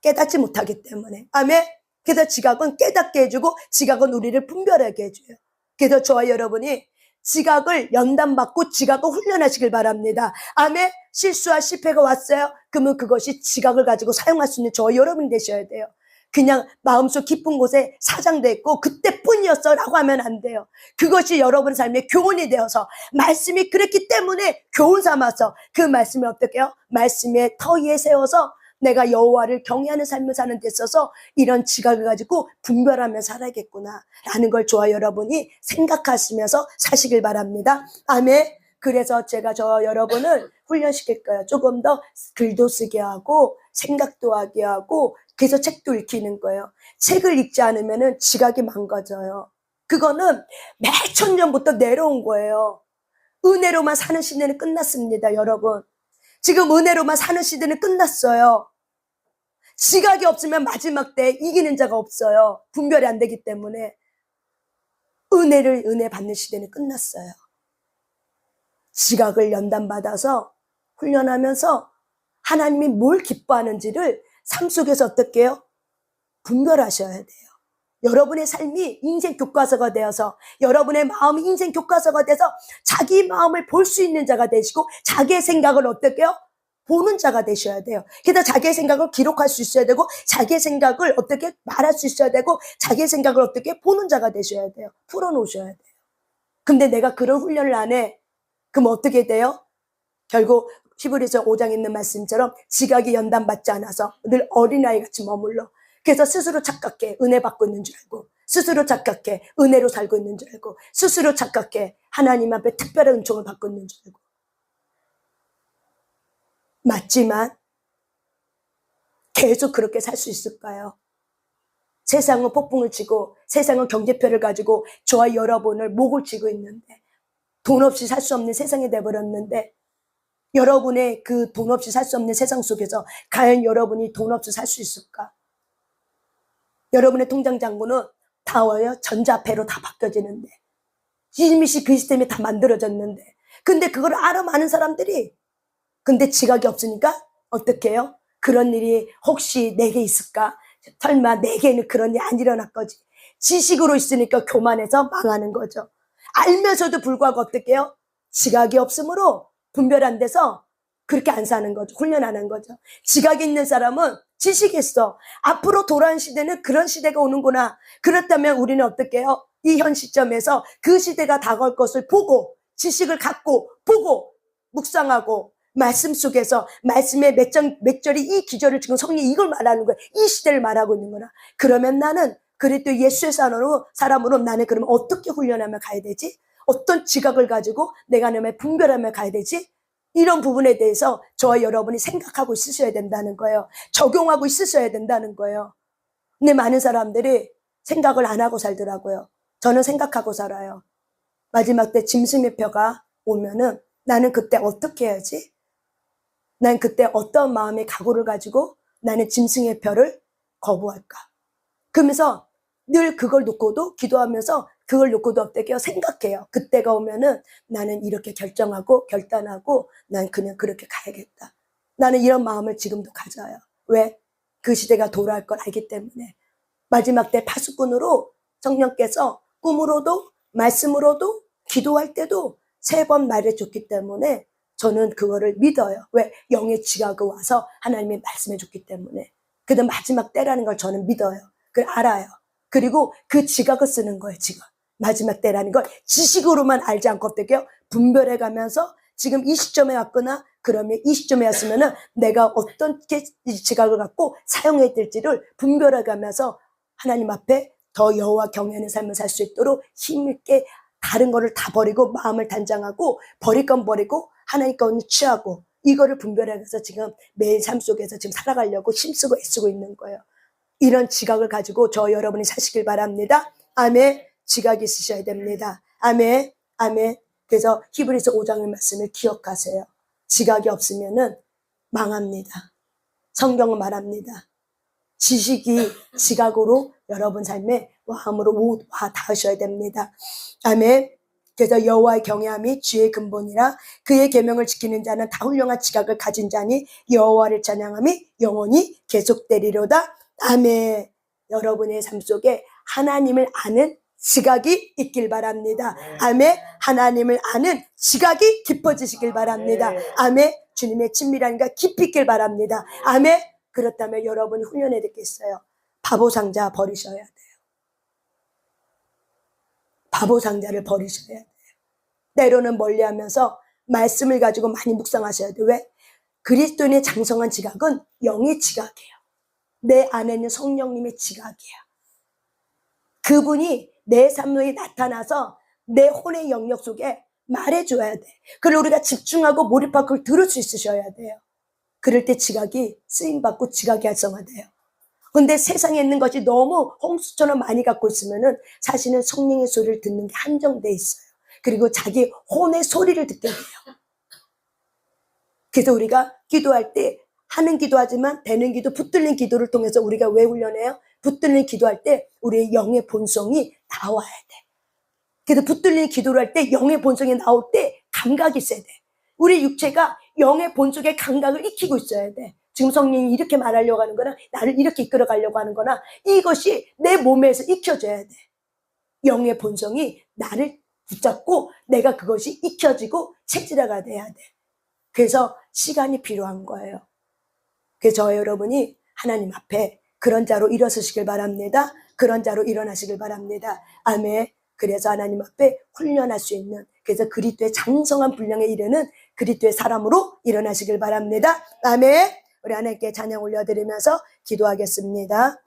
깨닫지 못하기 때문에. 아멘. 그래서 지각은 깨닫게 해주고 지각은 우리를 분별하게 해줘요. 그래서 저와 여러분이 지각을 연단받고 지각을 훈련하시길 바랍니다. 아멘. 실수와 실패가 왔어요. 그러면 그것이 지각을 가지고 사용할 수 있는 저와 여러분이 되셔야 돼요. 그냥 마음속 깊은 곳에 사장돼 있고 그때뿐이었어 라고 하면 안 돼요. 그것이 여러분 삶의 교훈이 되어서 말씀이 그랬기 때문에 교훈 삼아서 그 말씀을 어떻게 해요? 말씀의 터 위에 세워서 내가 여호와를 경외하는 삶을 사는 데 있어서 이런 지각을 가지고 분별하며 살아야겠구나 라는 걸 저와 여러분이 생각하시면서 사시길 바랍니다. 아멘. 그래서 제가 저 여러분을 훈련시킬 거예요. 조금 더 글도 쓰게 하고 생각도 하게 하고 그래서 책도 읽히는 거예요. 책을 읽지 않으면 지각이 망가져요. 그거는 몇천 년부터 내려온 거예요. 은혜로만 사는 시대는 끝났습니다, 여러분. 지금 은혜로만 사는 시대는 끝났어요. 지각이 없으면 마지막 때 이기는 자가 없어요. 분별이 안 되기 때문에. 은혜 받는 시대는 끝났어요. 지각을 연단받아서 훈련하면서 하나님이 뭘 기뻐하는지를 삶 속에서 어떻게 해요? 분별하셔야 돼요. 여러분의 삶이 인생 교과서가 되어서 여러분의 마음이 인생 교과서가 돼서 자기 마음을 볼 수 있는 자가 되시고 자기의 생각을 어떻게 해요? 보는 자가 되셔야 돼요. 그래서 자기의 생각을 기록할 수 있어야 되고 자기의 생각을 어떻게 말할 수 있어야 되고 자기의 생각을 어떻게 보는 자가 되셔야 돼요. 풀어놓으셔야 돼요. 근데 내가 그런 훈련을 안 해. 그럼 어떻게 돼요? 결국 히브리서 5장에 있는 말씀처럼 지각이 연단받지 않아서 늘 어린아이같이 머물러. 그래서 스스로 착각해. 은혜 받고 있는 줄 알고. 스스로 착각해. 은혜로 살고 있는 줄 알고. 스스로 착각해. 하나님 앞에 특별한 은총을 받고 있는 줄 알고. 맞지만 계속 그렇게 살 수 있을까요? 세상은 폭풍을 치고 세상은 경제표를 가지고 저와 여러분을 목을 치고 있는데 돈 없이 살 수 없는 세상이 돼버렸는데 여러분의 그 돈 없이 살 수 없는 세상 속에서 과연 여러분이 돈 없이 살 수 있을까? 여러분의 통장 잔고는 다 전자폐로 다 바뀌어지는데 이미 그 시스템이 다 만들어졌는데 근데 그걸 알아 많은 사람들이 근데 지각이 없으니까 어떻게 해요? 그런 일이 혹시 내게 있을까? 설마 내게는 그런 일이 안 일어날 거지. 지식으로 있으니까 교만해서 망하는 거죠. 알면서도 불구하고 어떻게 해요? 지각이 없으므로 분별 안 돼서 그렇게 안 사는 거죠. 훈련하는 거죠. 지각이 있는 사람은 지식이 있어. 앞으로 돌아온 시대는 그런 시대가 오는구나. 그렇다면 우리는 어떻게 해요? 이 현 시점에서 그 시대가 다가올 것을 보고 지식을 갖고 보고 묵상하고 말씀 속에서 말씀의 몇 절이 이 기절을 지금 성령이 이걸 말하는 거야. 이 시대를 말하고 있는 거나. 그러면 나는 그래도 예수의 사람으로 나는 그러면 어떻게 훈련하며 가야 되지? 어떤 지각을 가지고 내가 내 분별하며 가야 되지? 이런 부분에 대해서 저와 여러분이 생각하고 있으셔야 된다는 거예요. 적용하고 있으셔야 된다는 거예요. 근데 많은 사람들이 생각을 안 하고 살더라고요. 저는 생각하고 살아요. 마지막 때 짐승의 표가 오면은 나는 그때 어떻게 해야지? 난 그때 어떤 마음의 각오를 가지고 나는 짐승의 표를 거부할까? 그러면서 늘 그걸 놓고도 기도하면서 그걸 놓고도 어떻게 해요? 생각해요. 그때가 오면은 나는 이렇게 결정하고 결단하고 난 그냥 그렇게 가야겠다. 나는 이런 마음을 지금도 가져요. 왜? 그 시대가 돌아올 걸 알기 때문에. 마지막 때 파수꾼으로 성령께서 꿈으로도 말씀으로도 기도할 때도 3번 말해줬기 때문에 저는 그거를 믿어요. 왜? 영의 지각이 와서 하나님이 말씀해줬기 때문에. 그래도 마지막 때라는 걸 저는 믿어요. 그걸 알아요. 그리고 그 지각을 쓰는 거예요, 지금. 마지막 때라는 걸 지식으로만 알지 않고 어떻게 해요? 분별해가면서 지금 이 시점에 왔거나 그러면 이 시점에 왔으면은 내가 어떻게 지각을 갖고 사용해야 될지를 분별해 가면서 하나님 앞에 더 여호와 경외하는 삶을 살 수 있도록 힘있게 다른 거를 다 버리고 마음을 단장하고 버릴 건 버리고 하나님 건 취하고 이거를 분별하면서 지금 매일 삶 속에서 지금 살아가려고 힘쓰고 애쓰고 있는 거예요. 이런 지각을 가지고 저 여러분이 사시길 바랍니다. 아멘. 지각이 있으셔야 됩니다. 아멘. 아멘. 그래서 히브리서 5장의 말씀을 기억하세요. 지각이 없으면은 망합니다. 성경은 말합니다. 지식이 지각으로 여러분 삶에 와함으로 와 닿으셔야 됩니다. 아멘. 그래서 여호와의 경외함이 지혜의 근본이라 그의 계명을 지키는 자는 다 훌륭한 지각을 가진 자니 여호와를 찬양함이 영원히 계속되리로다. 아멘. 여러분의 삶 속에 하나님을 아는 지각이 있길 바랍니다. 아멘. 하나님을 아는 지각이 깊어지시길 바랍니다. 아멘. 주님의 친밀함과 깊이 있길 바랍니다. 아멘. 그렇다면 여러분이 훈련해야 되겠어요. 바보 상자 버리셔야 돼요. 바보 상자를 버리셔야 돼요. 때로는 멀리하면서 말씀을 가지고 많이 묵상하셔야 돼요. 왜? 그리스도인의 장성한 지각은 영의 지각이에요. 내 안에 있는 성령님의 지각이에요. 그분이 내 삶에 나타나서 내 혼의 영역 속에 말해줘야 돼. 그걸 우리가 집중하고 몰입하고 그걸 들을 수 있으셔야 돼요. 그럴 때 지각이 쓰임받고 지각이 활성화돼요. 근데 세상에 있는 것이 너무 홍수처럼 많이 갖고 있으면은 사실은 성령의 소리를 듣는 게 한정돼 있어요. 그리고 자기 혼의 소리를 듣게 돼요. 그래서 우리가 기도할 때 하는 기도하지만 되는 기도, 붙들린 기도를 통해서 우리가 왜 훈련해요? 붙들린 기도할 때 우리의 영의 본성이 나와야 돼. 그래서 붙들린 기도를 할 때 영의 본성이 나올 때 감각이 있어야 돼. 우리 육체가 영의 본성의 감각을 익히고 있어야 돼. 지금 성령이 이렇게 말하려고 하는 거나 나를 이렇게 이끌어 가려고 하는 거나 이것이 내 몸에서 익혀져야 돼. 영의 본성이 나를 붙잡고 내가 그것이 익혀지고 체질화가 돼야 돼. 그래서 시간이 필요한 거예요. 그래서 저 여러분이 하나님 앞에 그런 자로 일어서시길 바랍니다. 그런 자로 일어나시길 바랍니다. 아멘. 그래서 하나님 앞에 훈련할 수 있는, 그래서 그리스도의 장성한 분량에 이르는 그리스도의 사람으로 일어나시길 바랍니다. 아멘. 우리 하나님께 찬양 올려드리면서 기도하겠습니다.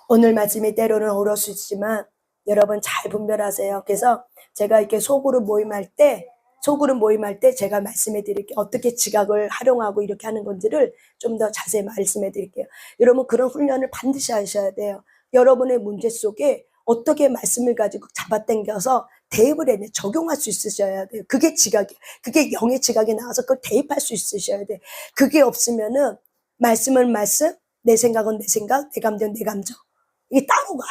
오늘 말씀이 때로는 어려울 수 있지만 여러분 잘 분별하세요. 그래서 제가 이렇게 소그룹 모임할 때 제가 말씀해 드릴게요. 어떻게 지각을 활용하고 이렇게 하는 건지를 좀 더 자세히 말씀해 드릴게요. 여러분 그런 훈련을 반드시 하셔야 돼요. 여러분의 문제 속에 어떻게 말씀을 가지고 잡아당겨서 대입을 해내 적용할 수 있으셔야 돼요. 그게 지각이에요. 그게 영의 지각이 나와서 그걸 대입할 수 있으셔야 돼요. 그게 없으면은 말씀은 말씀, 내 생각은 내 생각, 내 감정은 내 감정. 이게 따로 가.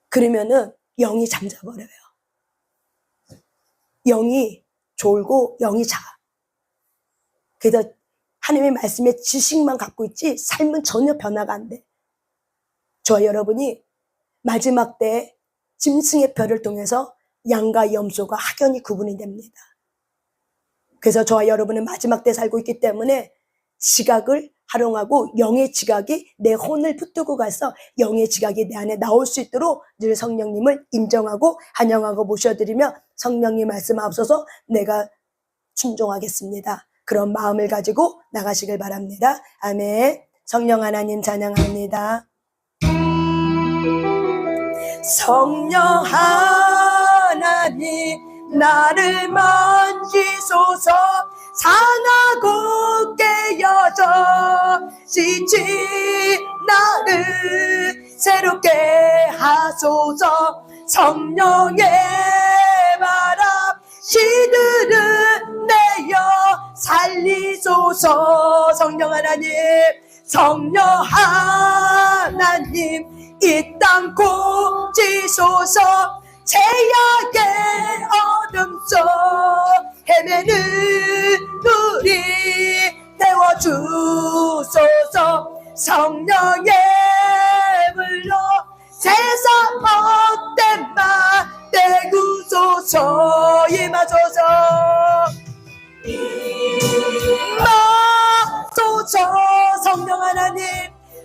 그러면은 영이 잠자버려요. 영이 졸고 영이 자. 그래서 하나님의 말씀에 지식만 갖고 있지 삶은 전혀 변화가 안 돼. 저와 여러분이 마지막 때 짐승의 뼈를 통해서 양과 염소가 확연히 구분이 됩니다. 그래서 저와 여러분은 마지막 때 살고 있기 때문에 지각을 활용하고 영의 지각이 내 혼을 붙들고 가서 영의 지각이 내 안에 나올 수 있도록 늘 성령님을 인정하고 환영하고 모셔드리며 성령님 말씀하옵소서 내가 순종하겠습니다. 그런 마음을 가지고 나가시길 바랍니다. 아멘. 성령 하나님 찬양합니다. 성령 하나님 나를 만지소서 산하고 깨어져 지친 나를 새롭게 하소서 성령의 바람 시들은 내어 살리소서 성령 하나님 이 땅 고치소서 죄악의 어둠 속 헤매는 우리 태워주소서 성령의 불로 세상 못된 말 떼구소서 임하소서 임하소서 성령 하나님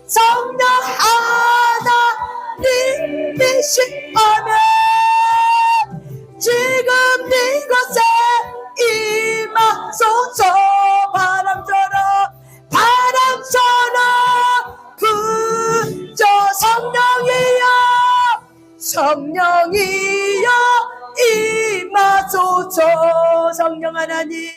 성령